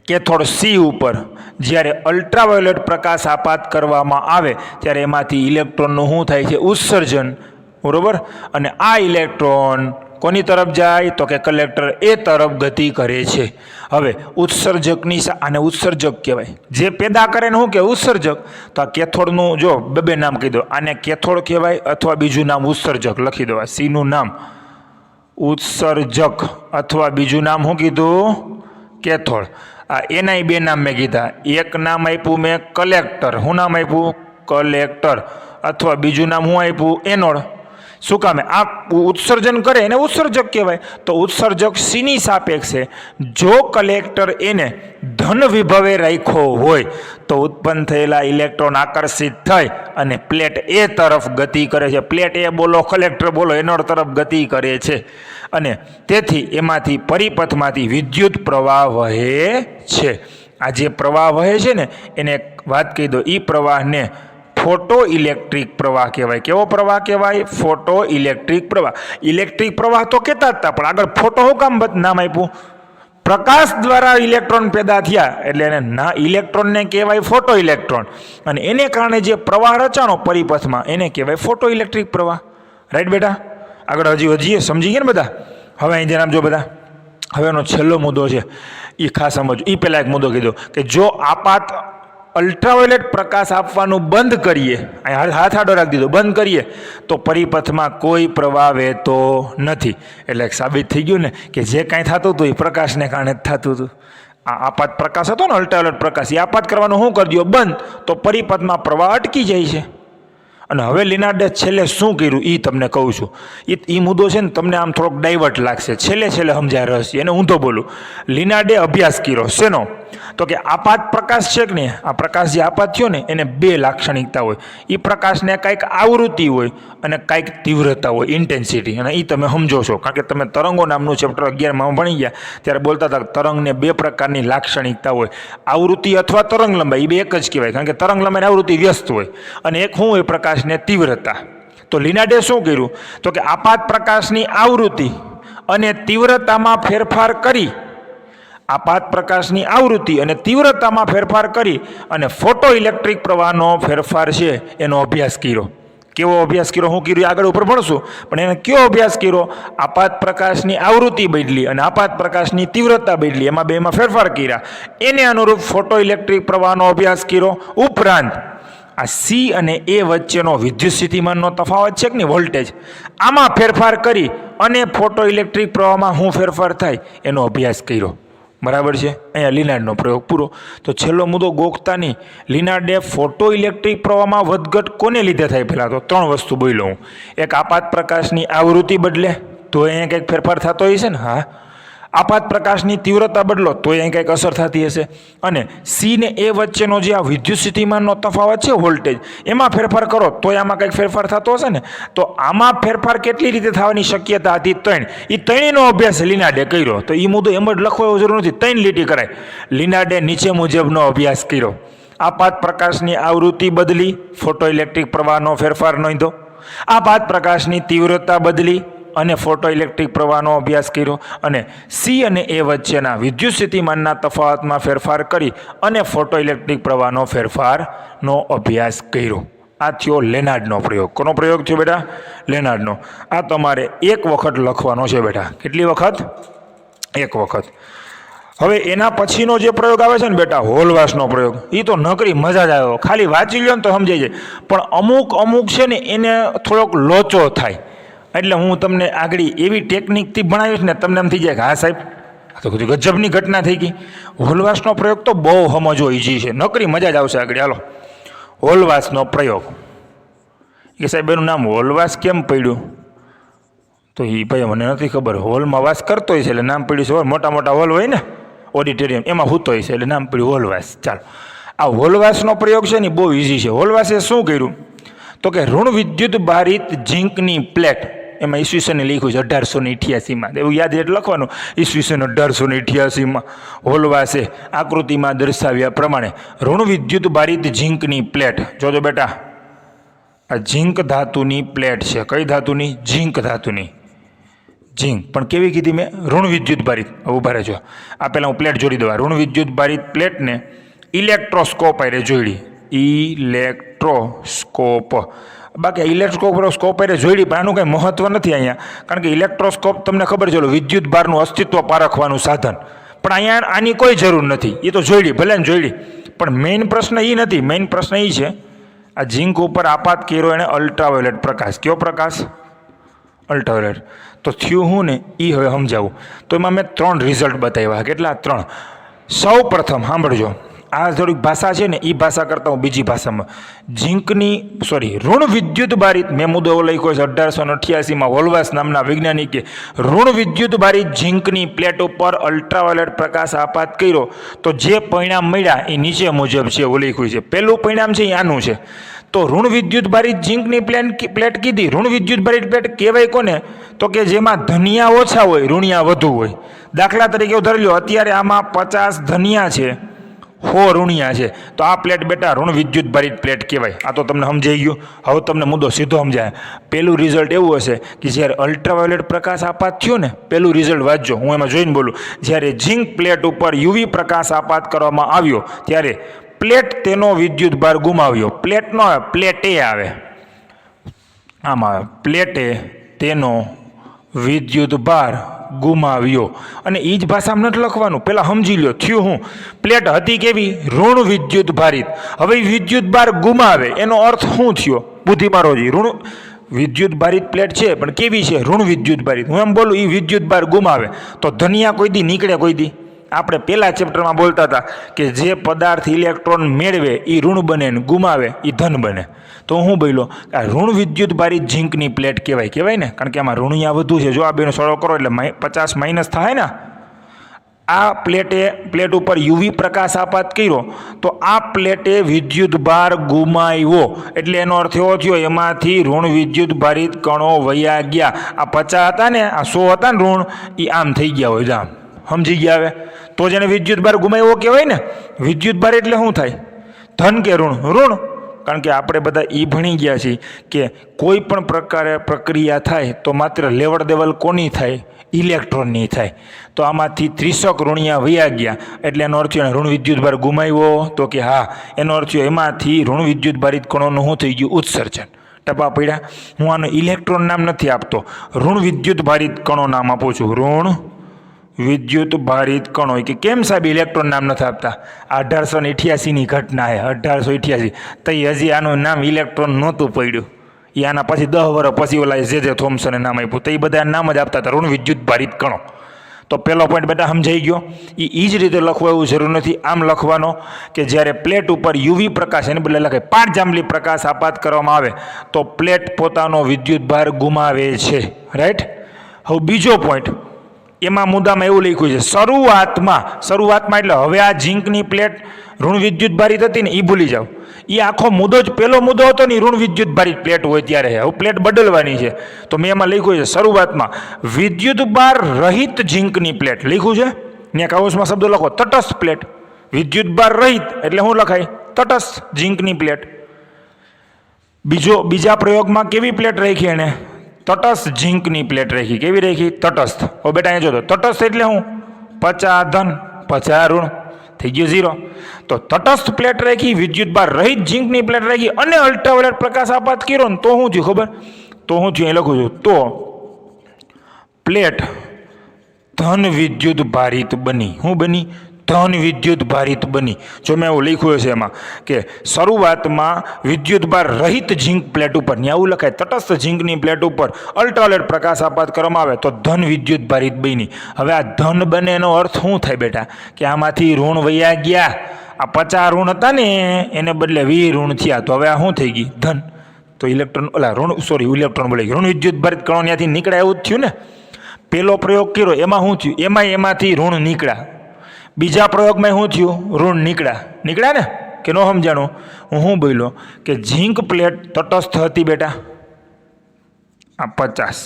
કેથોડ સી ઉપર જ્યારે અલ્ટ્રાવાયોલેટ પ્રકાશ આપાત કરવામાં આવે ત્યારે એમાંથી ઇલેક્ટ્રોનનું શું થાય છે? ઉત્સર્જન. બરાબર. અને આ ઇલેક્ટ્રોન કોની તરફ જાય? તો કે કલેક્ટર એ તરફ ગતિ કરે છે. હવે ઉત્સર્જકની આને ઉત્સર્જક કહેવાય. જે પેદા કરે ને શું કહેવાય? ઉત્સર્જક. તો આ કેથોડનું જો બે નામ કહી દો. આને કેથોડ કહેવાય અથવા બીજું નામ ઉત્સર્જક લખી દો. આ સીનું નામ ઉત્સર્જક અથવા બીજું નામ શું કીધું? કેથોડ. આ એના 2 નામ મેં કીધા. એક નામ આપ્યું મેં કલેક્ટર. શું નામ આપ્યું? કલેક્ટર. અથવા બીજું નામ શું આપ્યું? એનોડ. શું કામે? આ ઉત્સર્જન કરે એને ઉત્સર્જક કહેવાય. તો ઉત્સર્જક સીની સાપેક્ષે જો કલેક્ટર એને ધન વિભવે રાખ્યો હોય તો ઉત્પન્ન થયેલા ઇલેક્ટ્રોન આકર્ષિત થઈ અને પ્લેટ એ તરફ ગતિ કરે છે. પ્લેટ એ બોલો, કલેક્ટર બોલો, એનો તરફ ગતિ કરે છે અને તેથી એમાંથી પરિપથમાંથી વિદ્યુત પ્રવાહ વહે છે. આ જે પ્રવાહ વહે છે ને એને એક વાત કહી દો, એ પ્રવાહને ફોટો ઇલેક્ટ્રિક પ્રવાહ કહેવાય. કેવો પ્રવાહ કહેવાય? ફોટો ઇલેક્ટ્રિક પ્રવાહ. ઇલેક્ટ્રિક પ્રવાહ તો કહેતા જ હતા, પણ આગળ ફોટો શું કામ નામ આપ્યું? પ્રકાશ દ્વારા ઇલેક્ટ્રોન પેદા થયા એટલે એને ના ઇલેક્ટ્રોનને કહેવાય ફોટો ઇલેક્ટ્રોન, અને એને કારણે જે પ્રવાહ રચાણો પરિપથમાં એને કહેવાય ફોટો ઇલેક્ટ્રિક પ્રવાહ. રાઈટ બેટા? આગળ હજી સમજી ગયા ને બધા? હવે અહીં ધ્યાન આપજો બધા. હવે એનો છેલ્લો મુદ્દો છે, એ ખાસ સમજો. એ પહેલાં એક મુદ્દો કીધો કે જો આપાત અલ્ટ્રાવાયોલેટ પ્રકાશ આપવાનું બંધ કરીએ, અહીં હાથ આડો રાખી દીધો, બંધ કરીએ તો પરિપથમાં કોઈ પ્રવાહ વહેતો નથી. એટલે સાબિત થઈ ગયું ને કે જે કાંઈ થતું હતું એ પ્રકાશને કારણે જ થતું હતું. આ આપાત પ્રકાશ હતો ને, અલ્ટ્રાવાયોલેટ પ્રકાશ, એ આપાત કરવાનું શું કરી દો? બંધ, તો પરિપથમાં પ્રવાહ અટકી જાય છે. અને હવે લિનાર્ડે છેલ્લે શું કર્યું એ તમને કહું છું. એ મુદ્દો છે ને તમને આમ થોડોક ડાયવર્ટ લાગશે, છેલ્લે સમજાય રહસ્ય. એને ઊંધો બોલું. લિનાર્ડે અભ્યાસ કર્યો શેનો? તો કે આપાત પ્રકાશ છે કે નહીં, આ પ્રકાશ જે આપાત થયો ને એને બે લાક્ષણિકતા હોય. એ પ્રકાશને કાંઈક આવૃત્તિ હોય અને કાંઈક તીવ્રતા હોય, ઇન્ટેન્સિટી. અને એ તમે સમજો છો કારણ કે તમે તરંગો નામનું ચેપ્ટર 11માં ભણી ગયા ત્યારે બોલતા હતા તરંગને બે પ્રકારની લાક્ષણિકતા હોય, આવૃત્તિ અથવા તરંગ લંબાઈ. એ બે એક જ કહેવાય, કારણ કે તરંગ લંબાઈ આવૃત્તિ વ્યસ્ત હોય અને એક શું હોય? પ્રકાશને તીવ્રતા. તો લિનાર્ડે શું કર્યું? તો કે આપાત પ્રકાશની આવૃત્તિ અને તીવ્રતામાં ફેરફાર કરી, આપાત પ્રકાશની આવૃત્તિ અને તીવ્રતામાં ફેરફાર કરી અને ફોટો ઇલેક્ટ્રિક પ્રવાહનો ફેરફાર છે એનો અભ્યાસ કર્યો. કેવો અભ્યાસ કર્યો? શું કર્યું આગળ ઉપર ભણશું, પણ એને કયો અભ્યાસ કર્યો? આપાત પ્રકાશની આવૃત્તિ બદલી અને આપાત પ્રકાશની તીવ્રતા બદલી, એમાં બેમાં ફેરફાર કર્યા. એને અનુરૂપ ફોટો ઇલેક્ટ્રિક પ્રવાહનો અભ્યાસ કર્યો. ઉપરાંત આ સી અને એ વચ્ચેનો વિદ્યુત સ્થિતિમાનનો તફાવત છે કે નહીં, વોલ્ટેજ, આમાં ફેરફાર કરી અને ફોટો ઇલેક્ટ્રિક પ્રવાહમાં શું ફેરફાર થાય એનો અભ્યાસ કર્યો. બરાબર છે? અહીંયા લિનાર્ડનો પ્રયોગ પૂરો. તો છેલ્લો મુદ્દો ગોખતાની લિનાર્ડે ફોટો ઇલેક્ટ્રિક પ્રવાહમાં વધઘટ કોને લીધે થાય? પહેલાં તો ત્રણ વસ્તુ બોલ્યો હું. એક, આપાત પ્રકાશની આવૃત્તિ બદલે તો અહીંયા કંઈક ફેરફાર થતો હોય છે ને. હા, આપાત પ્રકાશની તીવ્રતા બદલો તો અહીં કંઈક અસર થતી હશે. અને સી ને એ વચ્ચેનો જે આ વિદ્યુત સ્થિતિમાનનો તફાવત છે, વોલ્ટેજ, એમાં ફેરફાર કરો તો આમાં કંઈક ફેરફાર થતો હશે ને. તો આમાં ફેરફાર કેટલી રીતે થવાની શક્યતા હતી? 3. એ ત્રણેયનો અભ્યાસ લિનાર્ડે કર્યો. તો એ મુદ્દો એમ જ લખવો જરૂર નથી, 3 લીટી કરાય. લિનાર્ડે નીચે મુજબનો અભ્યાસ કર્યો. આપાત પ્રકાશની આવૃત્તિ બદલી, ફોટો ઇલેક્ટ્રિક પ્રવાહનો ફેરફાર નોંધો. આપાત પ્રકાશની તીવ્રતા બદલી અને ફોટો ઇલેક્ટ્રિક પ્રવાહનો અભ્યાસ કર્યો. અને સી અને એ વચ્ચેના વિદ્યુત સ્થિતિમાનના તફાવતમાં ફેરફાર કરી અને ફોટો ઇલેક્ટ્રિક પ્રવાહનો ફેરફારનો અભ્યાસ કર્યો. આ થયો લેનાર્ડનો પ્રયોગ. કોનો પ્રયોગ થયો બેટા? લેનાર્ડનો. આ તમારે એક વખત લખવાનો છે બેટા. કેટલી વખત? એક વખત. હવે એના પછીનો જે પ્રયોગ આવે છે ને બેટા, હોલવાસનો પ્રયોગ, એ તો નકરી મજા જ આવ્યો. ખાલી વાંચી લ્યો ને તો સમજાઈ જાય. પણ અમુક છે ને એને થોડોક લોચો થાય. એટલે હું તમને આગળ એવી ટેકનિકથી ભણાવીશ ને તમને એમ થઈ જાય કે હા સાહેબ આ તો ગજબની ઘટના થઈ ગઈ. હોલવાસનો પ્રયોગ તો બહુ સમજવો ઈઝી છે, નકરી મજા જ આવશે આગળ. હાલો, હોલવાસનો પ્રયોગ. કે સાહેબ એનું નામ હોલવાસ કેમ પડ્યું? તો એ ભાઈ મને નથી ખબર. હોલમાં વાસ કરતો હોય છે એટલે નામ પડ્યું છે. મોટા મોટા હોલ હોય ને ઓડિટોરિયમ, એમાં હોતો હોય છે એટલે નામ પડ્યું હોલવાસ. ચાલો, આ હોલવાસનો પ્રયોગ છે ને બહુ ઈઝી છે. હોલવાસે શું કર્યું? તો કે ઋણ વિદ્યુત ભારિત ઝીંકની પ્લેટ, એમાં ઈસવીસને લખ્યું છે 1888માં, એવું યાદ એટલે લખવાનું, ઈસવીસન 1888માં હોલવાસે આકૃતિમાં દર્શાવ્યા પ્રમાણે ઋણ વિદ્યુત ભારિત ઝીંકની પ્લેટ. જોજો બેટા, આ ઝીંક ધાતુની પ્લેટ છે. કઈ ધાતુની? ઝીંક ધાતુની. ઝીંક પણ કેવી કીધી મેં? ઋણ વિદ્યુત ભારિત. ઊભા રહેજો, આ પહેલાં હું પ્લેટ જોડી દઉં. ઋણ વિદ્યુત ભારિત પ્લેટને ઇલેક્ટ્રોસ્કોપ આરે જોડી. ઇલેક્ટ્રોસ્કોપ, બાકી ઇલેક્ટ્રોસ્કોપ આરે જોડી, પણ આનું કંઈ મહત્વ નથી અહીંયા, કારણ કે ઇલેક્ટ્રોસ્કોપ તમને ખબર છે વિદ્યુત ભારનું અસ્તિત્વ પારખવાનું સાધન, પણ અહીંયા આની કોઈ જરૂર નથી. એ તો જોડી, ભલે ને જોડી, પણ મેઇન પ્રશ્ન એ નથી. મેઇન પ્રશ્ન એ છે આ ઝીંક ઉપર આપાત કર્યો એને અલ્ટ્રાવાયોલેટ પ્રકાશ. કયો પ્રકાશ? અલ્ટ્રાવાયોલેટ. તો થયું હું ને એ હવે સમજાવું. તો એમાં મેં 3 રિઝલ્ટ બતાવ્યા. કેટલા? 3. સૌ પ્રથમ સાંભળજો, આ થોડીક ભાષા છે ને એ ભાષા કરતાં હું બીજી ભાષામાં ઋણ વિદ્યુત બારિત મેં મુદ્દો એવો લખ્યો છે 1888માં વોલ્વાસ નામના વૈજ્ઞાનિકે ઋણ વિદ્યુત બારિત ઝીંકની પ્લેટ ઉપર અલ્ટ્રાવાયોલેટ પ્રકાશ આપાત કર્યો તો જે પરિણામ મળ્યા એ નીચે મુજબ છે એવું લખ્યું છે. પહેલું પરિણામ છે એ આનું છે. તો ઋણ વિદ્યુત બારિત ઝીંકની પ્લેટ કીધી. ઋણ વિદ્યુત બારિત પ્લેટ કહેવાય કોને? તો કે જેમાં ધનિયા ઓછા હોય ઋણિયા વધુ હોય. દાખલા તરીકે ધરી લો, અત્યારે આમાં 50 ધનિયા છે, 100 ઋણિયા છે, તો આ પ્લેટ બેટા ઋણ વિદ્યુત બારિત પ્લેટ કહેવાય. આ તો તમને સમજાઈ ગયું. હવે તમને મુદ્દો સીધો સમજાય. પહેલું રિઝલ્ટ એવું હશે કે જ્યારે અલ્ટ્રાવાયોલેટ પ્રકાશ આપાત થયો ને, પહેલું રિઝલ્ટ વાંચજો, હું એમાં જોઈને બોલું. જ્યારે ઝીંક પ્લેટ ઉપર યુવી પ્રકાશ આપાત કરવામાં આવ્યો ત્યારે પ્લેટ તેનો વિદ્યુત ભાર ગુમાવ્યો. પ્લેટ નો આવે, પ્લેટે આવે, આમાં આવે પ્લેટે તેનો વિદ્યુત ભાર ગુમાવ્યો. અને એ જ ભાષામાં નથી લખવાનું, પહેલાં સમજી લો થયું હું. પ્લેટ હતી કેવી? ઋણ વિદ્યુત ભારિત. હવે વિદ્યુત ભાર ગુમાવે એનો અર્થ શું થયો? બુદ્ધિ મારો જી. ઋણ વિદ્યુત ભારિત પ્લેટ છે પણ કેવી છે? ઋણ વિદ્યુત ભારિત. હું એમ બોલું એ વિદ્યુત ભાર ગુમાવે તો ધનિયા કોઈ દી નીકળે કોઈ દી? આપણે પહેલા ચેપ્ટરમાં બોલતા હતા કે જે પદાર્થ ઇલેક્ટ્રોન મેળવે એ ઋણ બને ને ગુમાવે એ ધન બને. તો હું બોલ્યો આ ઋણ વિદ્યુત ભારિત ઝીંકની પ્લેટ કહેવાય ને, કારણ કે આમાં ઋણિયા વધુ છે. જો આ બેનો સરળ કરો એટલે 50 માઇનસ થાય ને. આ પ્લેટ ઉપર યુવી પ્રકાશ આપાત કર્યો તો આ પ્લેટે વિદ્યુત ભાર ગુમાવ્યો, એટલે એનો અર્થ એવો થયો એમાંથી ઋણ વિદ્યુત ભારિત કણો વયા ગયા. આ 50 હતા ને, આ 100 હતા ને ઋણ, એ આમ થઈ ગયા હોય. આમ સમજી ગયા હવે? તો જેને વિદ્યુત ભાર ગુમાવ્યો કહેવાય ને. વિદ્યુત ભાર એટલે શું થાય? ધન કે ઋણ? ઋણ. કારણ કે આપણે બધા એ ભણી ગયા છીએ કે કોઈ પણ પ્રકારે પ્રક્રિયા થાય તો માત્ર લેવડ દેવડ કોની થાય? ઇલેક્ટ્રોનની થાય. તો આમાંથી 30 ઋણિયા વયા ગયા, એટલે એનો અર્થ થયો ઋણ વિદ્યુત ભાર ગુમાવ્યો. તો કે હા, એનો અર્થ થયો એમાંથી ઋણ વિદ્યુત ભારિત કણોનું શું થઈ ગયું? ઉત્સર્જન. ટપા પડ્યા. હું આનું ઇલેક્ટ્રોન નામ નથી આપતો, ઋણ વિદ્યુત ભારિત કણો નામ આપું છું. ઋણ વિદ્યુત ભારિત કણો. કે કેમ સાહેબ ઇલેક્ટ્રોન નામ નથી આપતા? 1888ની ઘટના છે, 1888. તો હજી આનું નામ ઇલેક્ટ્રોન નહોતું પડ્યું. એ આના પછી 10 વર્ષ પછી ઓલા જે થોમ્સને નામ આપ્યું. તો એ બધા નામ જ આપતા હતા, ઋણ વિદ્યુત ભારિત કણો. તો પહેલો પોઈન્ટ બેટા સમજાઈ ગયો. એ જ રીતે લખવું એવું જરૂર નથી. આમ લખવાનો કે જ્યારે પ્લેટ ઉપર યુવી પ્રકાશ, એને બદલે લખાય પાંચ જાંબલી પ્રકાશ આપાત કરવામાં આવે તો પ્લેટ પોતાનો વિદ્યુત ભાર ગુમાવે છે. રાઈટ. હવે બીજો પોઈન્ટ, એમાં મુદ્દામાં એવું લખ્યું છે શરૂઆતમાં એટલે હવે આ ઝીંકની પ્લેટ ઋણ વિદ્યુત ભારિત હતી ને એ ભૂલી જાઓ. એ આખો મુદ્દો જ પહેલો મુદ્દો હતો ને ઋણ વિદ્યુત ભારિત પ્લેટ હોય ત્યારે. હવે પ્લેટ બદલવાની છે તો મેં એમાં લખ્યું છે શરૂઆતમાં વિદ્યુત ભાર રહિત ઝીંકની પ્લેટ લખ્યું છે. ત્યાં કાઉન્સમાં શબ્દ લખો તટસ્થ પ્લેટ. વિદ્યુત ભાર રહિત એટલે શું લખાય? તટસ્થ ઝીંકની પ્લેટ. બીજા પ્રયોગમાં કેવી પ્લેટ રાખી એને? તટસ્થ ઝીંકની પ્લેટ રાખી. કેવી રાખી? તટસ્થ. હવે બેટા અહીંયા જોતો તટસ્થ એટલે હું 50 ધન 50 ઋણ થઈ ગયું 0. તો તટસ્થ પ્લેટ રાખી, વિદ્યુત ભાર રહિત ઝીંકની પ્લેટ રાખી અને અલ્ટ્રાવાયોલેટ પ્રકાશ આપાત કર્યો ને તો શું થયું ખબર? તો શું થયું એ લખું છું. તો પ્લેટ ધન વિદ્યુત ભારિત બની. શું બની? ધન વિદ્યુત ભારિત બની. જો મેં એવું લખ્યું છે એમાં કે શરૂઆતમાં વિદ્યુત ભાર રહિત ઝીંક પ્લેટ ઉપર, ત્યાં આવું લખાય તટસ્થ ઝીંકની પ્લેટ ઉપર અલ્ટ્રાવાયોલેટ પ્રકાશ આપાત કરવામાં આવે તો ધન વિદ્યુત ભારિત બની. હવે આ ધન બને એનો અર્થ શું થાય બેટા? કે આમાંથી ઋણ વયા ગયા. આ 50 ઋણ હતા ને એને બદલે 20 ઋણ થયા. તો હવે આ શું થઈ ગઈ? ધન. તો ઇલેક્ટ્રોન ઇલેક્ટ્રોન બોલે ઋણ વિદ્યુત ભારિત કણો ત્યાંથી નીકળ્યા એવું જ થયું ને. પહેલો પ્રયોગ કર્યો એમાં શું થયું? એમાંથી ઋણ નીકળ્યા. બીજા પ્રયોગમાં શું થયું? ઋણ નીકળ્યા ને કે ન સમજાણું? હું બોલ્યો કે ઝીંક પ્લેટ તટસ્થ હતી બેટા, આ 50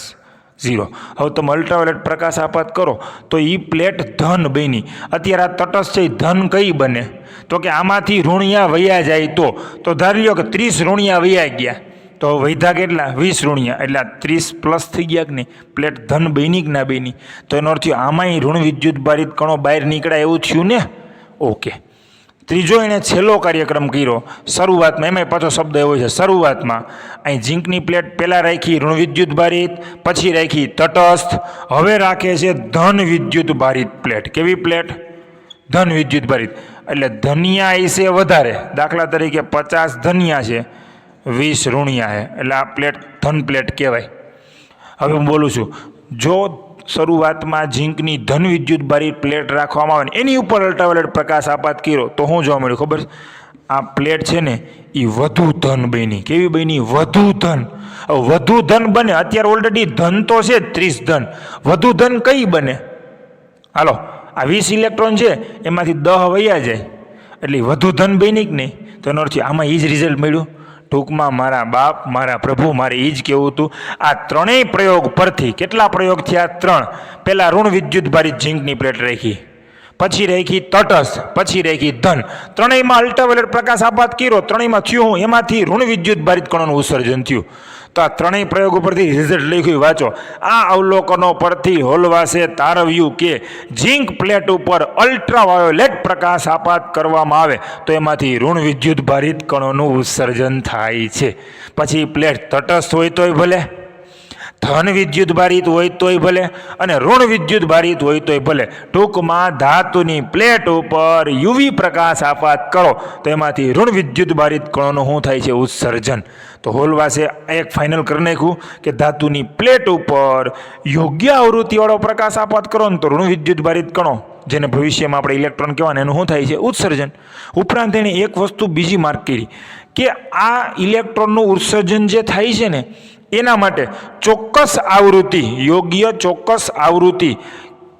0. હવે તમે અલ્ટ્રાવાયોલેટ પ્રકાશ આપાત કરો તો એ પ્લેટ ધન બની. અત્યારે આ તટસ્થ છે ધન કઈ બને? તો કે આમાંથી ઋણિયા વયા જાય તો ધારી લો કે 30 ઋણિયા વયા ગયા તો વૈધા કેટલા? 20 ઋણિયા, એટલે 30 પ્લસ થઈ ગયા કે નહીં? પ્લેટ ધન બની કે ના બની? તો એનો અર્થ આમાંય ઋણ વિદ્યુત ભારિત કણો બહાર નીકળ્યા એવું થયું ને. ઓકે. ત્રીજો એને છેલ્લો કાર્યક્રમ કર્યો શરૂઆતમાં. એમાંય પાછો શબ્દ એવો છે શરૂઆતમાં. અહીં ઝીંકની પ્લેટ પહેલાં રાખી ઋણ વિદ્યુત ભારિત, પછી રાખી તટસ્થ, હવે રાખે છે ધન વિદ્યુત ભારિત પ્લેટ. કેવી પ્લેટ? ધન વિદ્યુત ભારિત. એટલે ધનિયા છે વધારે. દાખલા તરીકે 50 ધનિયા છે, 20 ઋણિયા છે, એટલે આ પ્લેટ ધન પ્લેટ કહેવાય. હવે હું બોલું છું, જો શરૂઆતમાં ઝીંકની ધન વિદ્યુતભારિત પ્લેટ રાખવામાં આવે ને એની ઉપર અલ્ટ્રાવાયોલેટ પ્રકાશ આપાત કર્યો તો શું જોવા મળ્યું ખબર? આ પ્લેટ છે ને એ વધુ ધન બની. કેવી બની? વધુ ધન. વધુ ધન બને, અત્યારે ઓલરેડી ધન તો છે 30 ધન, વધુ ધન કઈ બને? હાલો, આ 20 ઇલેક્ટ્રોન છે એમાંથી 10 વયા જાય એટલે વધુ ધન બની કે નહીં? તો એનો અર્થ આમાં એ જ રિઝલ્ટ મળ્યું. ટૂંકમાં મારા બાપ, મારા પ્રભુ, મારે એ જ કહેવું હતું. આ ત્રણેય પ્રયોગ પરથી કેટલા પ્રયોગ થયા? 3. પહેલાં ઋણ વિદ્યુતભારિત ઝીંકની પ્લેટ રાખી, પછી રાખી તટસ્થ, પછી રાખી ધન. ત્રણેયમાં અલ્ટ્રાવાયોલેટ પ્રકાશ આપાત કર્યો, ત્રણેયમાં થયું એમાંથી ઋણ વિદ્યુતભારિત કણોનું ઉત્સર્જન થયું. તો આ ત્રણેય પ્રયોગો પરથી રિઝલ્ટ લખ્યું વાંચો. આ અવલોકનો પરથી હોલવાસે તારવ્યું કે ઝીંક પ્લેટ ઉપર અલ્ટ્રાવાયોલેટ પ્રકાશ આપાત કરવામાં આવે તો એમાંથી ઋણ વિદ્યુતભારિત કણોનું ઉત્સર્જન થાય છે. પછી પ્લેટ તટસ્થ હોય તોય ભલે, ધન વિદ્યુતભારિત હોય તોય ભલે અને ઋણ વિદ્યુતભારિત હોય તોય ભલે, ટૂંકમાં ધાતુની પ્લેટ ઉપર યુવી પ્રકાશ આપાત કરો તો એમાંથી ઋણ વિદ્યુતભારિત કણોનું શું થાય છે? ઉત્સર્જન. તો હોલવાસે એક ફાઇનલ કરી નાખ્યું કે ધાતુની પ્લેટ ઉપર યોગ્ય આવૃત્તિવાળો પ્રકાશ આપાત કરો ને તો ઋણ વિદ્યુતભારિત કણો, જેને ભવિષ્યમાં આપણે ઇલેક્ટ્રોન કહેવાના, એનું શું થાય છે? ઉત્સર્જન. ઉપરાંત એણે એક વસ્તુ બીજી માર્ક કરી કે આ ઇલેક્ટ્રોનનું ઉત્સર્જન જે થાય છે ને એના માટે ચોક્કસ આવૃત્તિ, યોગ્ય ચોક્કસ આવૃત્તિ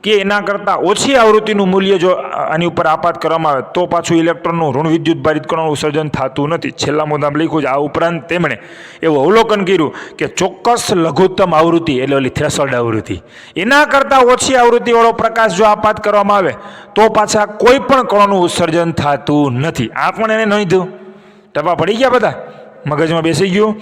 કે એના કરતાં ઓછી આવૃત્તિનું મૂલ્ય જો આની ઉપર આપાત કરવામાં આવે તો પાછું ઇલેક્ટ્રોનનું ઋણ વિદ્યુતભારિત કણોનું ઉત્સર્જન થતું નથી. છેલ્લા મુદ્દામાં લખ્યું છે. આ ઉપરાંત તેમણે એવું અવલોકન કર્યું કે ચોક્કસ લઘુત્તમ આવૃત્તિ એટલે ઓલી થ્રેશોલ્ડ આવૃત્તિ, એના કરતાં ઓછી આવૃત્તિવાળો પ્રકાશ જો આપાત કરવામાં આવે તો પાછા કોઈ પણ કણોનું ઉત્સર્જન થતું નથી. આ પણ એને નોંધ્યું. ટપા પડી ગયા બધા? મગજમાં બેસી ગયું?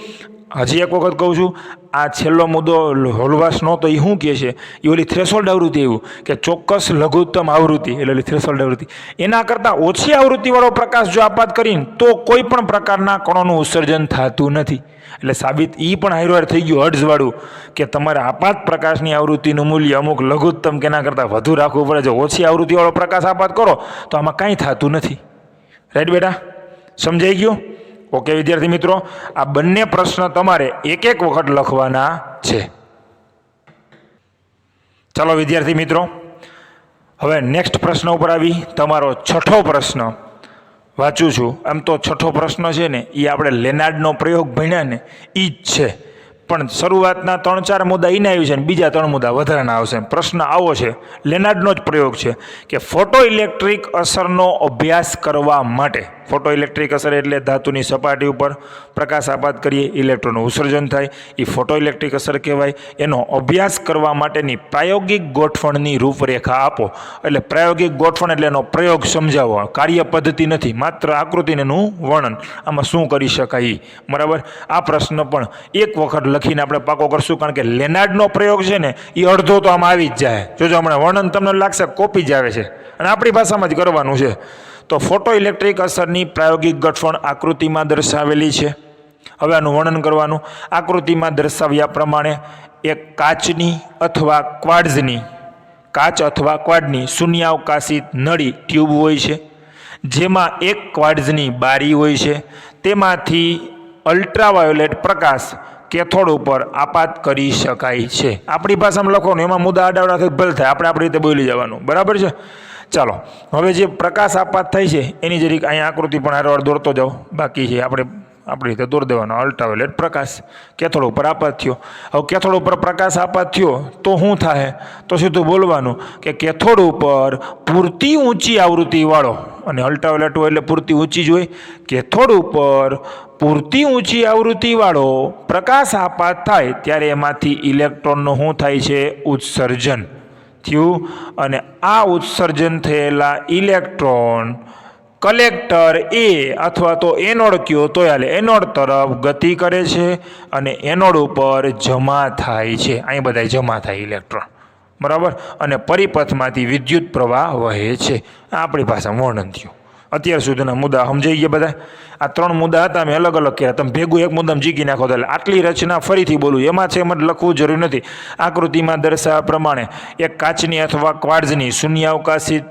હજી એક વખત કહું છું, આ છેલ્લો મુદ્દો હોલવાસ નહોતો એ શું કહે છે? એ ઓલી થ્રેશોલ્ડ આવૃત્તિ એવું કે ચોક્કસ લઘુત્તમ આવૃત્તિ એટલે ઓલી થ્રેશોલ્ડ આવૃત્તિ, એના કરતાં ઓછી આવૃત્તિવાળો પ્રકાશ જો આપાત કરીને તો કોઈ પણ પ્રકારના કણોનું ઉત્સર્જન થતું નથી. એટલે સાબિત એ પણ હાઈરવાર થઈ ગયું હર્ટ્ઝવાળું કે તમારે આપાત પ્રકાશની આવૃત્તિનું મૂલ્ય અમુક લઘુત્તમ કે એના કરતાં વધુ રાખવું પડે. જો ઓછી આવૃત્તિવાળો પ્રકાશ આપાત કરો તો આમાં કાંઈ થતું નથી. રાઈટ બેટા? સમજાઈ ગયું? ઓકે વિદ્યાર્થી મિત્રો, આ બંને પ્રશ્ન તમારે એક એક વખત લખવાના છે. ચાલો વિદ્યાર્થી મિત્રો, હવે નેક્સ્ટ પ્રશ્ન ઉપર આવી. તમારો છઠ્ઠો પ્રશ્ન વાંચું છું. આમ તો છઠ્ઠો પ્રશ્ન છે ને એ આપણે લેનાર્ડનો પ્રયોગ ભણ્યા ને એ જ છે, પણ શરૂઆતના 3-4 મુદ્દા એને આવ્યું છે ને બીજા 3 મુદ્દા વધારાના આવશે. પ્રશ્ન આવો છે, લેનાર્ડનો જ પ્રયોગ છે કે ફોટો ઇલેક્ટ્રિક અસરનો અભ્યાસ કરવા માટે, ફોટો ઇલેક્ટ્રિક અસર એટલે ધાતુની સપાટી ઉપર પ્રકાશ આપાત કરીએ, ઇલેક્ટ્રોનનું ઉત્સર્જન થાય, એ ફોટો ઇલેક્ટ્રિક અસર કહેવાય. એનો અભ્યાસ કરવા માટેની પ્રાયોગિક ગોઠવણની રૂપરેખા આપો. એટલે પ્રાયોગિક ગોઠવણ એટલે એનો પ્રયોગ સમજાવો, કાર્ય પદ્ધતિ નથી, માત્ર આકૃતિનું વર્ણન. આમાં શું કરી શકાય? બરાબર. આ પ્રશ્ન પણ એક વખત લખીને આપણે પાકો કરશું, કારણ કે લેનાર્ડનો પ્રયોગ છે ને એ અડધો તો આમાં આવી જ જાય. જોજો હમણાં વર્ણન તમને લાગશે કોપી જ આવે છે અને આપણી ભાષામાં જ કરવાનું છે. તો ફોટો ઇલેક્ટ્રિક અસરની પ્રાયોગિક ગોઠવણ આકૃતિમાં દર્શાવેલી છે. હવે આનું વર્ણન કરવાનું. આકૃતિમાં દર્શાવ્યા પ્રમાણે એક કાચની અથવા ક્વાર્ટ્ઝની, કાચ અથવા ક્વાર્ટની શૂન્યાવકાશી નળી ટ્યુબ હોય છે, જેમાં એક ક્વાર્ટ્ઝની બારી હોય છે. તેમાંથી અલ્ટ્રાવાયોલેટ પ્રકાશ કેથોડ ઉપર આપાત કરી શકાય છે. આપણી ભાષામાં લખવાનું, એમાં મુદ્દા આડાવડા થઈ ભલે થાય, આપણે આપણી રીતે બોલી જવાનું. બરાબર છે? ચાલો, હવે જે પ્રકાશ આપાત થાય છે એની જરીક અહીંયા આકૃતિ પણ હારવાર દોરતો જાઓ. બાકી છે આપણે આપણી રીતે દોર દેવાનો. અલ્ટ્રાવાયોલેટ પ્રકાશ કેથોડ ઉપર આપાત થયો. હવે કેથોડ ઉપર પ્રકાશ આપાત થયો તો શું થાય? તો સીધું બોલવાનું કે કેથોડ ઉપર પૂરતી ઊંચી આવૃત્તિવાળો, અને અલ્ટ્રાવાયોલેટ હોય એટલે પૂરતી ઊંચી જ હોય, કેથોડ ઉપર પૂરતી ઊંચી આવૃત્તિવાળો પ્રકાશ આપાત થાય ત્યારે એમાંથી ઇલેક્ટ્રોનનું શું થાય છે? ઉત્સર્જન થયું. અને આ ઉત્સર્જન થયેલા ઇલેક્ટ્રોન કલેક્ટર એ અથવા તો એનોડ કયો તો હાલે, એનોડ તરફ ગતિ કરે છે અને એનોડ ઉપર જમા થાય છે. અહીં બધા જમા થાય ઇલેક્ટ્રોન. બરાબર. અને પરિપથમાંથી વિદ્યુત પ્રવાહ વહે છે. આપણી ભાષામાં વર્ણન થયું. અત્યાર સુધીના મુદ્દા સમજાઈ ગયા બધા? આ 3 મુદ્દા હતા, મેં અલગ અલગ કર્યા. તમે ભેગું એક મુદ્દામાં જીકી નાખો તો આટલી રચના ફરીથી બોલું એમાં છે, એમ લખવું જરૂર નથી. આકૃતિમાં દર્શાવ્યા પ્રમાણે એક કાચની અથવા ક્વાર્ટ્ઝની શૂન્યાવકાશી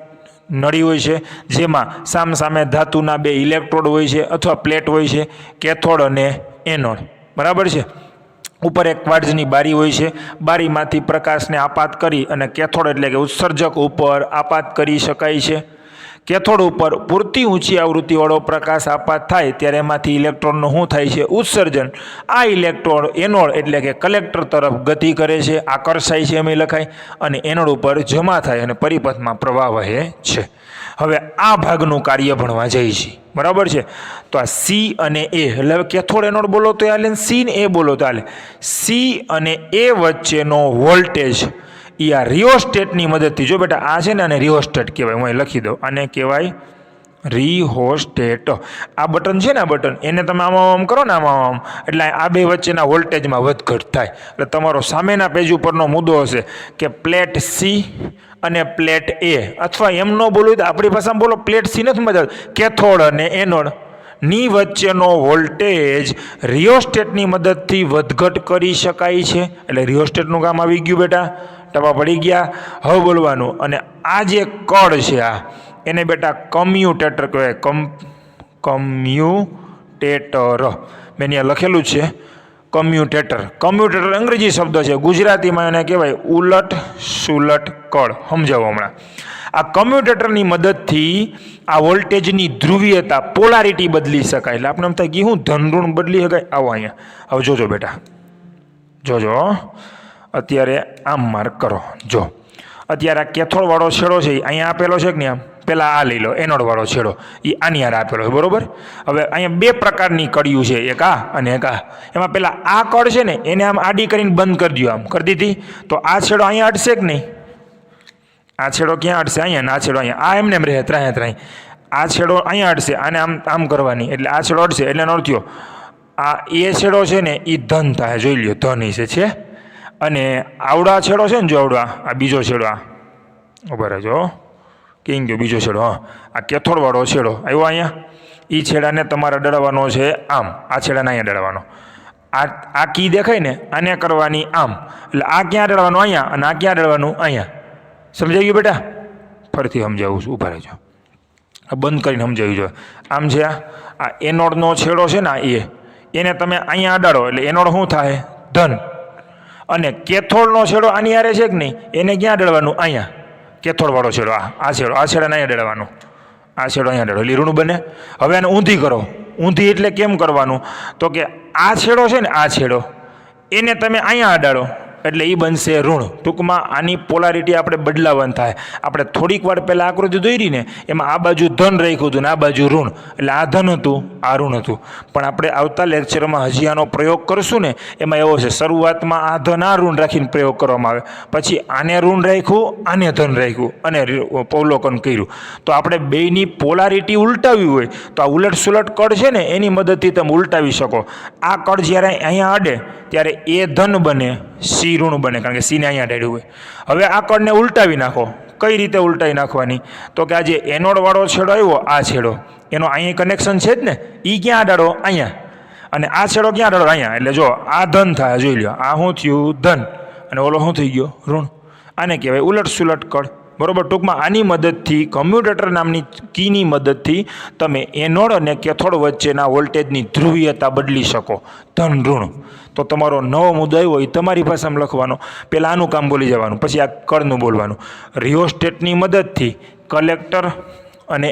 નળી હોય છે, જેમાં સામસામે ધાતુના 2 ઇલેક્ટ્રોડ હોય છે અથવા પ્લેટ હોય છે, કેથોડ અને એનોડ. બરાબર છે? ઉપર એક ક્વાર્ટ્ઝની બારી હોય છે, બારીમાંથી પ્રકાશને આપાત કરી અને કેથોડ એટલે કે ઉત્સર્જક ઉપર આપાત કરી શકાય છે. કેથોડ ઉપર પૂરતી ઊંચી આવૃત્તિવાળો પ્રકાશ આપાત થાય ત્યારે એમાંથી ઇલેક્ટ્રોનનું શું થાય છે? ઉત્સર્જન. આ ઇલેક્ટ્રોન એનોડ એટલે કે કલેક્ટર તરફ ગતિ કરે છે, આકર્ષાય છે એમ લખાય, અને એનોડ ઉપર જમા થાય અને પરિપથમાં પ્રવાહ વહે છે. હવે આ ભાગનું કાર્ય ભણવા જઈએ છીએ, બરાબર છે. તો આ સી અને એ એટલે હવે કેથોડ એનોડ બોલો તો હાલે, સી ને એ બોલો તો હાલે. સી અને એ વચ્ચેનો વોલ્ટેજ એ આ રિયોસ્ટેટની મદદથી, જો બેટા આ છે ને આને રિયોસ્ટેટ કહેવાય, હું અહીં લખી દઉં, આને કહેવાય રિહોસ્ટેટ. આ બટન છે ને, આ બટન એને તમે આમ કરો ને આમ, એટલે આ બે વચ્ચેના વોલ્ટેજમાં વધઘટ થાય. એટલે તમારો સામેના પેજ ઉપરનો મુદ્દો હશે કે પ્લેટ સી અને પ્લેટ એ, અથવા એમ ન બોલવું તો આપણી ભાષામાં બોલો, પ્લેટ સી નથી મજા, કેથોડ અને એનોડ ની વચ્ચેનો વોલ્ટેજ રિયોસ્ટેટની મદદથી વધઘટ કરી શકાય છે. એટલે રિયોસ્ટેટનું કામ આવી ગયું બેટા, ટપા પડી ગયા. હવે બોલવાનું, અને આ જે કળ છે આ એને બેટા કમ્યુટેટર કહેવાય. કમ્યુટેટર મેં અહીંયા લખેલું છે કમ્યુટેટર. કમ્યુટેટર અંગ્રેજી શબ્દ છે, ગુજરાતીમાં એને કહેવાય ઉલટ સુલટ કળ. સમજાવો હમણાં. આ કમ્યુટેટરની મદદથી આ વોલ્ટેજની ધ્રુવીયતા પોલારિટી બદલી શકાય. એટલે આપણે એમ થાય કે હું ધન ઋણ બદલી શકાય. આવો અહીંયા હવે જોજો બેટા, જોજો અત્યારે આમ માર્ક કરો. જો અત્યારે આ કેથોડ વાળો છેડો છે અહીંયા આપેલો છે કે નહીં, આમ પેલા આ લઈ લો, એનોડ વાળો છેડો એ આની હારે આપેલો છે, બરોબર. હવે અહીંયા બે પ્રકારની કડિયું છે, એક આ અને એક આ. એમાં પેલા આ કડ છે ને એને આમ આડી કરીને બંધ કરી દો, આમ કરી દીધી તો આ છેડો અહીંયા અટશે કે નહીં? આ છેડો ક્યાં અટશે? અહીંયા. ને આ છેડો અહીંયા. આ એમને એમ રહે ત્રાહે ત્રાહી. આ છેડો અહીંયા અટશે, આને આમ આમ કરવાની, એટલે આ છેડો અટશે. એટલે એનો અર્થ થયો આ એ છેડો છે ને એ ધન થાય, જોઈ લ્યો ધન છે. અને આવડા છેડો છે ને, જો આવડા આ બીજો છેડો, આ ઉભા રહેજો, કેમ ગયો બીજો છેડો, હા આ કેથોડવાળો છેડો આવ્યો અહીંયા, એ છેડાને તમારે દળવાનો છે આમ, આ છેડાને અહીંયા દળવાનો. આ કી દેખાય ને આને કરવાની આમ, એટલે આ ક્યાં દળવાનું? અહીંયા. અને આ ક્યાં દળવાનું? અહીંયા. સમજાઈ ગયું બેટા? ફરીથી સમજાવું છું, ઉભા રહેજો, બંધ કરીને સમજાવી જોઈએ. આમ છે આ એનોડનો છેડો છે ને, આ એને તમે અહીંયા અડાડો એટલે એનોડ શું થાય? ધન. અને કેથોડનો છેડો આની હારે છે કે નહીં, એને ક્યાં દળવાનું? અહીંયા. કેથોડ વાળો છેડો આ છેડો, આ છેડાને અહીંયા દળવાનો, આ છેડો અહીંયા દળો, લીરણું બને. હવે આને ઊંધી કરો. ઊંધી એટલે કેમ કરવાનું? તો કે આ છેડો છે ને, આ છેડો એને તમે અહીંયા અડાડો એટલે એ બનશે ઋણ. ટૂંકમાં આની પોલારિટી આપણે બદલાવવાની થાય. આપણે થોડીક વાર પહેલાં આકૃતિ દોરી ને એમાં આ બાજુ ધન રાખ્યું હતું ને આ બાજુ ઋણ, એટલે આ ધન હતું આ ઋણ હતું. પણ આપણે આવતા લેક્ચરમાં હજી આનો પ્રયોગ કરશું ને, એમાં એવો છે શરૂઆતમાં આ ધન આ ઋણ રાખીને પ્રયોગ કરવામાં આવે, પછી આને ઋણ રાખ્યું આને ધન રાખ્યું અને અવલોકન કર્યું. તો આપણે બેયની પોલારિટી ઉલટાવી હોય તો આ ઉલટ સુલટ કળ છે ને એની મદદથી તમે ઉલટાવી શકો. આ કળ જ્યારે અહીંયા અડે ત્યારે એ ધન બને, સી ઋણ બને, કારણ કે સીને અહીંયા ડાળ્યું હોય. હવે આ કળને ઉલટાવી નાખો. કઈ રીતે ઉલટાવી નાખવાની? તો કે આ જે એનોડવાળો છેડો આવ્યો, આ છેડો એનો અહીં કનેક્શન છે જ ને, એ ક્યાં ડાળો? અહીંયા. અને આ છેડો ક્યાં ડાળો? અહીંયા. એટલે જો આ ધન થાય, જોઈ લો આ શું થયું? ધન. અને ઓલો શું થઈ ગયો? ઋણ. આને કહેવાય ઉલટ સુલટ કળ, બરોબર. ટૂંકમાં આની મદદથી, કમ્યુટેટર નામની કીની મદદથી તમે એનોડ અને કેથોડ વચ્ચેના વોલ્ટેજની ધ્રુવીયતા બદલી શકો, ધન ઋણ. તો તમારો નવો મુદ્દો આવ્યો એ તમારી ભાષામાં લખવાનો. પહેલાં આનું કામ બોલી જવાનું, પછી આ કળનું બોલવાનું. રિયોસ્ટેટની મદદથી કલેક્ટર અને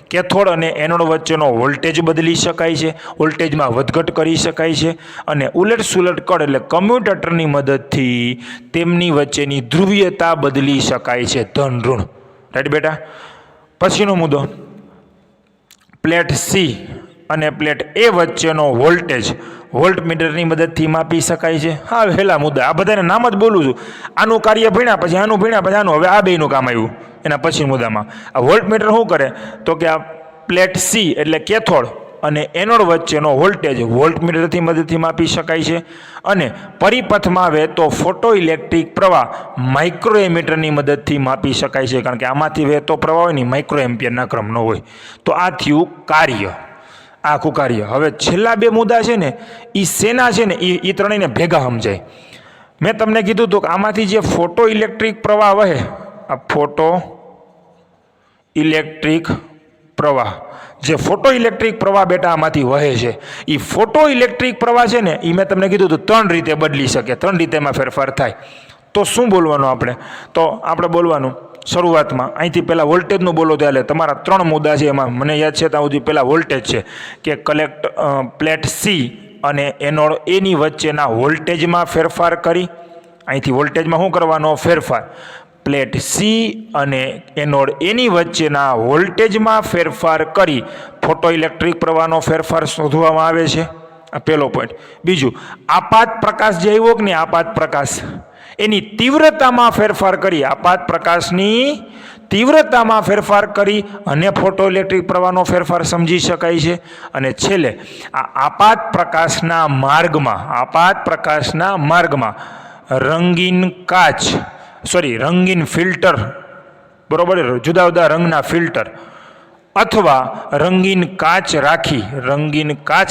કેથોડ અને એનોડ વચ્ચેનો વોલ્ટેજ બદલી શકાય છે, વોલ્ટેજમાં વધઘટ કરી શકાય છે. અને ઉલટ સુલટ કળ એટલે કમ્યુટેટરની મદદથી તેમની વચ્ચેની ધ્રુવીયતા બદલી શકાય છે, ધન ઋણ. રાઈટ બેટા? પછીનો મુદ્દો, પ્લેટ સી અને પ્લેટ એ વચ્ચેનો વોલ્ટેજ વોલ્ટમીટરની મદદથી માપી શકાય છે. હા, વહેલા મુદ્દા, આ બધાને નામ જ બોલું છું. આનું કાર્ય ભણ્યા પછી આનું ભણ્યા પછી આનું, હવે આ બેયનું કામ આવ્યું એના પછી મુદ્દામાં. આ વોલ્ટમીટર શું કરે? તો કે આ પ્લેટ સી એટલે કેથોડ અને એનોડ વચ્ચેનો વોલ્ટેજ વોલ્ટમીટરની મદદથી માપી શકાય છે. અને પરિપથમાં વહેતો ફોટો ઇલેક્ટ્રિક પ્રવાહ માઇક્રો એમીટરની મદદથી માપી શકાય છે, કારણ કે આમાંથી વહેતો પ્રવાહ હોય ને માઇક્રો એમ્પિયરના ક્રમનો હોય. તો આ થયું કાર્ય, આખું કાર્ય. હવે છેલ્લા બે મુદ્દા છે ને એ શેના છે ને એ ત્રણેયને ભેગા સમજાય. મેં તમને કીધું હતું કે આમાંથી જે ફોટો ઇલેક્ટ્રિક પ્રવાહ વહે, આ ફોટો ઇલેક્ટ્રિક પ્રવાહ, જે ફોટો ઇલેક્ટ્રિક પ્રવાહ બેટા આમાંથી વહે છે, એ ફોટો ઇલેક્ટ્રિક પ્રવાહ છે ને એ મેં તમને કીધું તો 3 રીતે બદલી શકે, 3 રીતે એમાં ફેરફાર થાય. તો શું બોલવાનું આપણે? તો આપણે બોલવાનું શરૂઆતમાં અહીંથી પહેલાં વોલ્ટેજનું બોલો ત્યારે તમારા 3 મુદ્દા છે. એમાં મને યાદ છે ત્યાં સુધી પહેલાં વોલ્ટેજ છે કે પ્લેટ સી અને એનોડ એની વચ્ચેના વોલ્ટેજમાં ફેરફાર કરી. અહીંથી વોલ્ટેજમાં શું કરવાનો? ફેરફાર. પ્લેટ સી અને એનોડ એની વચ્ચેના વોલ્ટેજમાં ફેરફાર કરી ફોટો ઇલેક્ટ્રિક પ્રવાહનો ફેરફાર શોધવામાં આવે છે. આ પહેલો પોઈન્ટ. બીજું, આપાત પ્રકાશ જે આવ્યો કે નહીં, આપાત પ્રકાશ, એની તીવ્રતામાં ફેરફાર કરી, આપાત પ્રકાશની તીવ્રતામાં ફેરફાર કરી અને ફોટો ઇલેક્ટ્રિક પ્રવાહનો ફેરફાર સમજી શકાય છે. અને છેલ્લે આ આપાત પ્રકાશના માર્ગમાં રંગીન ફિલ્ટર, બરોબર, જુદા જુદા રંગના ફિલ્ટર અથવા રંગીન કાચ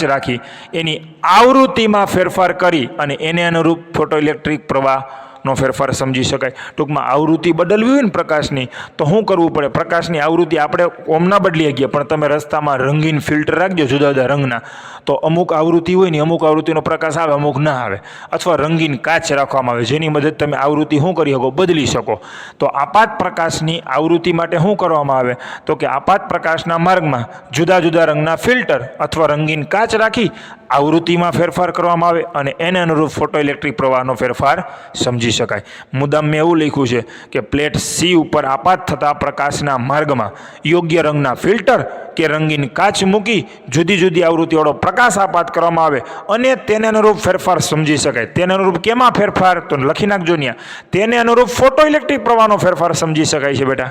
રાખી એની આવૃત્તિમાં ફેરફાર કરી અને એને અનુરૂપ ફોટો ઇલેક્ટ્રિક પ્રવાહનો ફેરફાર સમજી શકાય. ટૂંકમાં આવૃત્તિ બદલવી હોય ને પ્રકાશની તો શું કરવું પડે? પ્રકાશની આવૃત્તિ આપણે ઓમના બદલી શકીએ, પણ તમે રસ્તામાં રંગીન ફિલ્ટર રાખજો જુદા જુદા રંગના, તો અમુક આવૃત્તિ હોય ને અમુક આવૃત્તિનો પ્રકાશ આવે, અમુક ના આવે. અથવા રંગીન કાચ રાખવામાં આવે જેની મદદ તમે આવૃત્તિ શું કરી શકો? બદલી શકો. તો આપાત પ્રકાશની આવૃત્તિ માટે શું કરવામાં આવે? તો કે આપાત પ્રકાશના માર્ગમાં જુદા જુદા રંગના ફિલ્ટર અથવા રંગીન કાચ રાખી આવૃત્તિમાં ફેરફાર કરવામાં આવે અને એને અનુરૂપ ફોટો ઇલેક્ટ્રિક પ્રવાહનો ફેરફાર સમજી શકાય. મુદ્દામાં મેં એવું લખ્યું છે કે પ્લેટ સી ઉપર આપાત થતા પ્રકાશના માર્ગમાં યોગ્ય રંગના ફિલ્ટર કે રંગીન કાચ મૂકી જુદી જુદી આવૃત્તિવાળો પ્રકાશ આપાત કરવામાં આવે અને તેને અનુરૂપ ફેરફાર સમજી શકાય. તેને અનુરૂપ કેમાં ફેરફાર? તો લખી નાખજો ત્યાં. તેને અનુરૂપ ફોટો ઇલેક્ટ્રિક પ્રવાહનો ફેરફાર સમજી શકાય છે. બેટા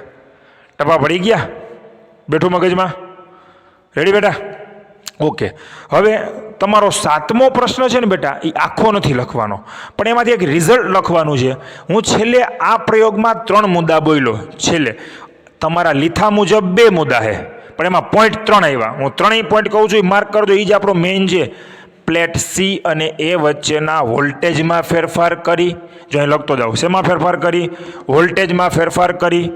ટપા પડી ગયા? બેઠું મગજમાં? રેડી બેટા? ઓકે. હવે તમારો 7મો પ્રશ્ન છે ને બેટા, એ આખો નથી લખવાનો, પણ એમાંથી એક રિઝલ્ટ લખવાનું છે. હું છેલ્લે આ પ્રયોગમાં 3 મુદ્દા બોલ્યો, છેલ્લે તમારા લીથા મુજબ 2 મુદ્દા છે, પણ એમાં પોઈન્ટ 3 આવ્યા. હું 3 પોઈન્ટ કહું છું, એ માર્ક કરજો. એ જ આપણો મેઇન છે. પ્લેટ સી અને એ વચ્ચેના વોલ્ટેજમાં ફેરફાર કરી, જો અહીં લખતો જાઉં, શેમાં ફેરફાર કરી? વોલ્ટેજમાં ફેરફાર કરી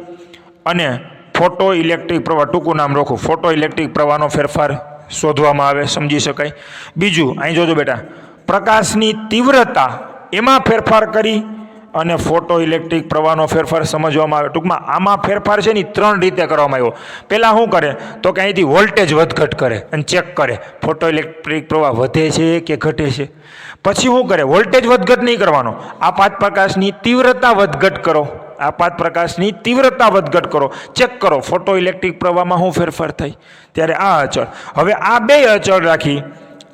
અને ફોટો ઇલેક્ટ્રિક પ્રવાહ, ટૂંકું નામ રાખું, ફોટો ઇલેક્ટ્રિક પ્રવાહનો ફેરફાર શોધવામાં આવે, સમજી શકાય. બીજું અહીં જોજો બેટા, પ્રકાશની તીવ્રતા એમાં ફેરફાર કરી અને ફોટો ઇલેક્ટ્રિક પ્રવાહનો ફેરફાર સમજવામાં આવે. ટૂંકમાં આમાં ફેરફાર છે ને 3 રીતે કરવામાં આવ્યો. પહેલાં શું કરે તો કે અહીંથી વોલ્ટેજ વધઘટ કરે અને ચેક કરે ફોટો ઇલેક્ટ્રિક પ્રવાહ વધે છે કે ઘટે છે. પછી શું કરે? વોલ્ટેજ વધઘટ નહીં કરવાનો, આપાત પ્રકાશની તીવ્રતા વધઘટ કરો, ચેક કરો ફોટો ઇલેક્ટ્રિક પ્રવાહમાં શું ફેરફાર થાય. ત્યારે આ અચળ, હવે આ 2 અચળ રાખી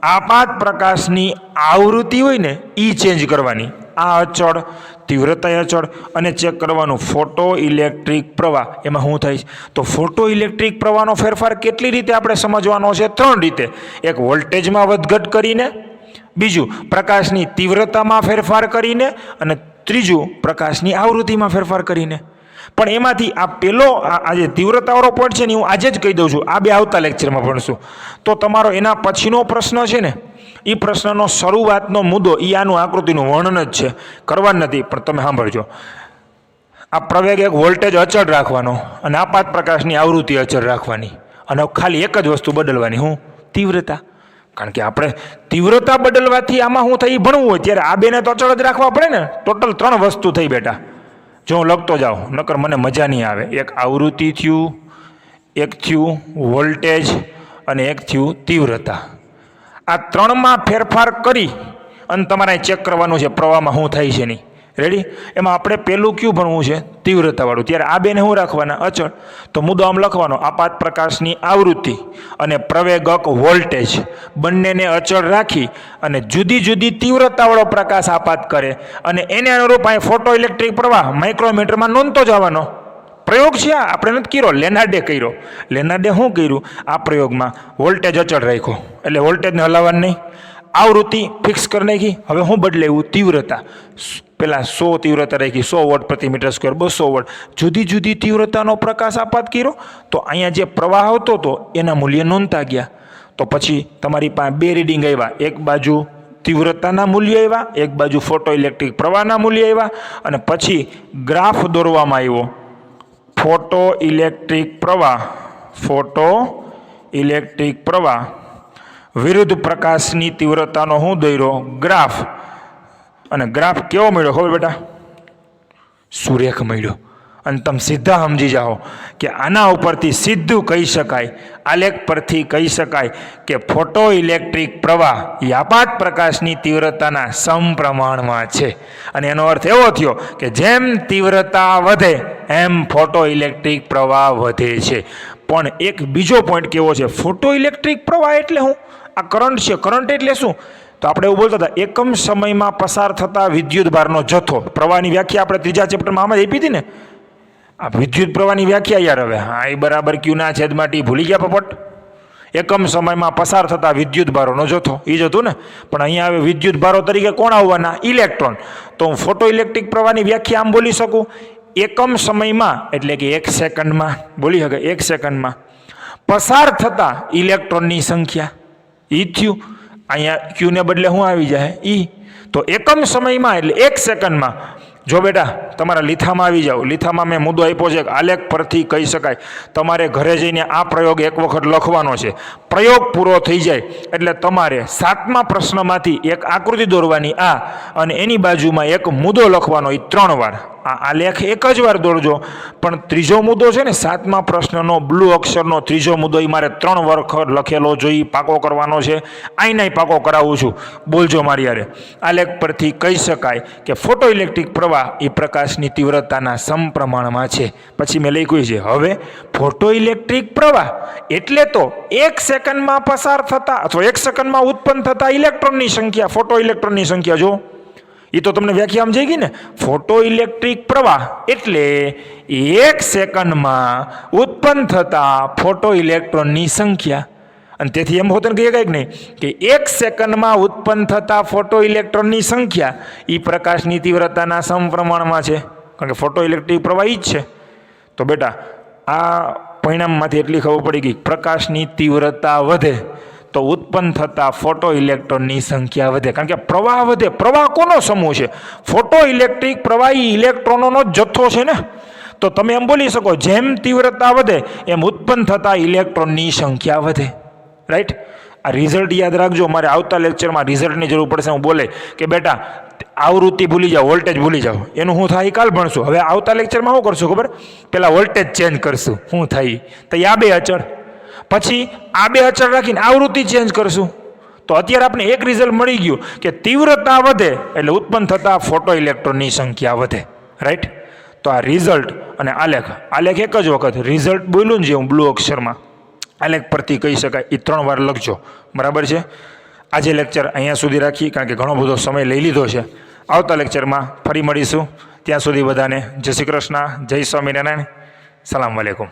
આપાત પ્રકાશની આવૃત્તિ હોય ને એ ચેન્જ કરવાની. આ અચળ, તીવ્રતા અચળ, અને ચેક કરવાનું ફોટો ઇલેક્ટ્રિક પ્રવાહ એમાં શું થાય. તો ફોટો ઇલેક્ટ્રિક પ્રવાહનો ફેરફાર કેટલી રીતે આપણે સમજવાનો છે? 3 રીતે. એક વોલ્ટેજમાં વધઘટ કરીને, બીજું પ્રકાશની તીવ્રતામાં ફેરફાર કરીને, અને ત્રીજું પ્રકાશની આવૃત્તિમાં ફેરફાર કરીને. પણ એમાંથી આ પેલો આ જે તીવ્રતાવાળો પોઈન્ટ છે ને હું આજે જ કહી દઉં છું, આ 2 આવતા લેક્ચરમાં ભણશું. તો તમારો એના પછીનો પ્રશ્ન છે ને, એ પ્રશ્નનો શરૂઆતનો મુદ્દો એ આનું આકૃતિનું વર્ણન જ છે, કરવાનું નથી, પણ તમે સાંભળજો. આ પ્રવેગ એક વોલ્ટેજ અચળ રાખવાનો અને આપાત પ્રકાશની આવૃત્તિ અચળ રાખવાની, અને ખાલી એક જ વસ્તુ બદલવાની, હું? તીવ્રતા. કારણ કે આપણે તીવ્રતા બદલવાથી આમાં શું થાય એ ભણવું હોય ત્યારે આ 2ને તો અચળ જ રાખવા પડે ને. ટોટલ 3 વસ્તુ થઈ બેટા. જો હું લખતો જાઉં, નકર મને મજા નહીં આવે. એક આવૃત્તિ થયું, એક થયું વોલ્ટેજ, અને એક થયું તીવ્રતા. આ 3માં ફેરફાર કરી અને તમારે ચેક કરવાનું છે પ્રવાહમાં શું થાય છે નહીં. રેડી? એમાં આપણે પહેલું કયું ભણવું છે? તીવ્રતાવાળું. ત્યારે આ 2ને શું રાખવાના? અચળ. તો મુદ્દો આમ લખવાનો, આપાત પ્રકાશની આવૃત્તિ અને પ્રવેગક વોલ્ટેજ બંનેને અચળ રાખી અને જુદી જુદી તીવ્રતાવાળો પ્રકાશ આપાત કરે અને એને અનુરૂપ અહીં ફોટો ઇલેક્ટ્રિક પ્રવાહ માઇક્રોમીટરમાં નોંધતો જવાનો. પ્રયોગ છે આ, આપણે નથી કર્યો, લેનાર્ડે કર્યો. લેનાર્ડે શું કર્યું? આ પ્રયોગમાં વોલ્ટેજ અચળ રાખ્યો, એટલે વોલ્ટેજને હલાવવાનું નહીં. આવૃત્તિ ફિક્સ કરી નાખી. હવે શું બદલાયું? તીવ્રતા. પહેલાં 100 તીવ્રતા રાખી, 100 વોટ પ્રતિ મીટર સ્ક્વેર, 200 વોટ. જુદી જુદી તીવ્રતાનો પ્રકાશ આપાત કર્યો તો અહીંયા જે પ્રવાહ આવતો હતો એના મૂલ્ય નોંધતા ગયા. તો પછી તમારી પાસે 2 રીડિંગ આવ્યા. એક બાજુ તીવ્રતાના મૂલ્ય આવ્યા, એક બાજુ ફોટો ઇલેક્ટ્રિક પ્રવાહના મૂલ્ય આવ્યા, અને પછી ગ્રાફ દોરવામાં આવ્યો. ફોટો ઇલેક્ટ્રિક પ્રવાહ ફોટો ઇલેક્ટ્રિક પ્રવાહ વિરુદ્ધ પ્રકાશની તીવ્રતાનો હું દોર્યો ગ્રાફ, અને ગ્રાફ કેવો મળ્યો ખબર બેટા? સુરેખ મળ્યો. અને તમે સીધા સમજી જાઓ કે આના ઉપરથી સીધું કહી શકાય, આલેખ પરથી કહી શકાય કે ફોટો ઇલેક્ટ્રિક પ્રવાહ યાપાત પ્રકાશની તીવ્રતાના સમપ્રમાણમાં છે. અને એનો અર્થ એવો થયો કે જેમ તીવ્રતા વધે એમ ફોટો ઇલેક્ટ્રિક પ્રવાહ વધે છે. પણ એક બીજો પોઈન્ટ કેવો છે, ફોટો ઇલેક્ટ્રિક પ્રવાહ એટલે શું? આ કરંટ છે. કરંટ એટલે શું? તો આપણે એવું બોલતા હતા, એકમ સમયમાં પસાર થતા વિદ્યુત ભારનો જથ્થો. પ્રવાહની વ્યાખ્યા આપણે ત્રીજા ચેપ્ટરમાં આમાં જ આપી હતી ને. આ વિદ્યુત પ્રવાહની વ્યાખ્યા યાર હવે હા એ બરાબર ક્યુના છેદમાં ટી ભૂલી ગયા પપટ? એકમ સમયમાં પસાર થતા વિદ્યુત ભારોનો જથ્થો એ જ હતું ને. પણ અહીંયા હવે વિદ્યુત ભારો તરીકે કોણ આવવાના? ઇલેક્ટ્રોન. તો હું ફોટો ઇલેક્ટ્રિક પ્રવાહની વ્યાખ્યા આમ બોલી શકું, એકમ સમયમાં એટલે કે 1 સેકન્ડમાં, બોલી શકે 1 સેકન્ડમાં પસાર થતા ઇલેક્ટ્રોનની સંખ્યા. ઈ થયું. અહીંયા ક્યુને બદલે શું આવી જાય? ઈ. તો એકમ સમયમાં એટલે 1 સેકન્ડમાં. જો બેટા તમારા લીથામાં આવી જાઓ, લીથામાં મેં મુદ્દો આપ્યો છે કે આલેખ પરથી કહી શકાય. તમારે ઘરે જઈને આ પ્રયોગ એક વખત લખવાનો છે. પ્રયોગ પૂરો થઈ જાય એટલે તમારે 7મા પ્રશ્નમાંથી એક આકૃતિ દોરવાની આ, અને એની બાજુમાં એક મુદ્દો લખવાનો, એ 3 વાર. આ આલેખ એક જ વાર દોરજો, પણ ત્રીજો મુદ્દો છે ને 7મા પ્રશ્નનો બ્લુ અક્ષરનો ત્રીજો મુદ્દો એ મારે 3 વખત લખેલો જોઈ પાકો કરવાનો છે. આઈનાય પાકો કરાવું છું, બોલજો મારી યારે. આલેખ પરથી કહી શકાય કે ફોટો ઇલેક્ટ્રિક પ્રવાહ એ પ્રકાશની તીવ્રતાના સમપ્રમાણમાં છે. પછી મેં લખ્યું છે હવે ફોટો ઇલેક્ટ્રિક પ્રવાહ એટલે તો 1 સેકન્ડમાં પસાર થતા અથવા 1 સેકન્ડમાં ઉત્પન્ન થતા ઇલેક્ટ્રોનની સંખ્યા. ફોટો ઇલેક્ટ્રોનની સંખ્યા જો એ તો તમને વ્યાખ્યા સમજાઈ ગઈ ને. ફોટો ઇલેક્ટ્રિક પ્રવાહ એટલે 1 સેકન્ડમાં ઉત્પન્ન થતા ફોટો ઇલેક્ટ્રોનની સંખ્યા. અને તેથી એમ હોતું કહીએ કંઈક નહીં કે 1 સેકન્ડમાં ઉત્પન્ન થતા ફોટો ઇલેક્ટ્રોનની સંખ્યા એ પ્રકાશની તીવ્રતાના સમપ્રમાણમાં છે, કારણ કે ફોટો ઇલેક્ટ્રિક પ્રવાહ એ જ છે. તો બેટા આ પરિણામમાંથી એટલી ખબર પડી ગઈ, પ્રકાશની તીવ્રતા વધે તો ઉત્પન્ન થતા ફોટો ઇલેક્ટ્રોનની સંખ્યા વધે, કારણ કે પ્રવાહ વધે. પ્રવાહ કોનો સમૂહ છે? ફોટો ઇલેક્ટ્રિક પ્રવાહ એ ઇલેક્ટ્રોનોનો જથ્થો છે ને. તો તમે એમ બોલી શકો જેમ તીવ્રતા વધે એમ ઉત્પન્ન થતા ઇલેક્ટ્રોનની સંખ્યા વધે. રાઈટ? આ રિઝલ્ટ યાદ રાખજો. મારે આવતા લેક્ચરમાં રિઝલ્ટની જરૂર પડશે. હું બોલે કે બેટા આવૃત્તિ ભૂલી જાઓ, વોલ્ટેજ ભૂલી જાઓ, એનું શું થાય કાલ ભણશું. હવે આવતા લેક્ચરમાં શું કરશું ખબર? પહેલાં વોલ્ટેજ ચેન્જ કરશું. શું થાય તો આ 2 અચળ, પછી આ 2 અચળ રાખીને આવૃત્તિ ચેન્જ કરશું. તો અત્યારે આપણે એક રિઝલ્ટ મળી ગયું કે તીવ્રતા વધે એટલે ઉત્પન્ન થતા ફોટો ઇલેક્ટ્રોનની સંખ્યા વધે. રાઈટ? તો આ રિઝલ્ટ અને આલેખ, આલેખ એક જ વખત, રિઝલ્ટ બોલ્યું ને જે હું બ્લુ અક્ષરમાં, આલેખ પરથી કહી શકાય એ 3 વાર લખજો. બરાબર છે? આજે લેક્ચર અહીંયા સુધી રાખીએ, કારણ કે ઘણો બધો સમય લઈ લીધો છે. આવતા લેક્ચરમાં ફરી મળીશું. ત્યાં સુધી બધાને જય શ્રી કૃષ્ણ, જય સ્વામિનારાયણ, સલામ વાલેકુમ.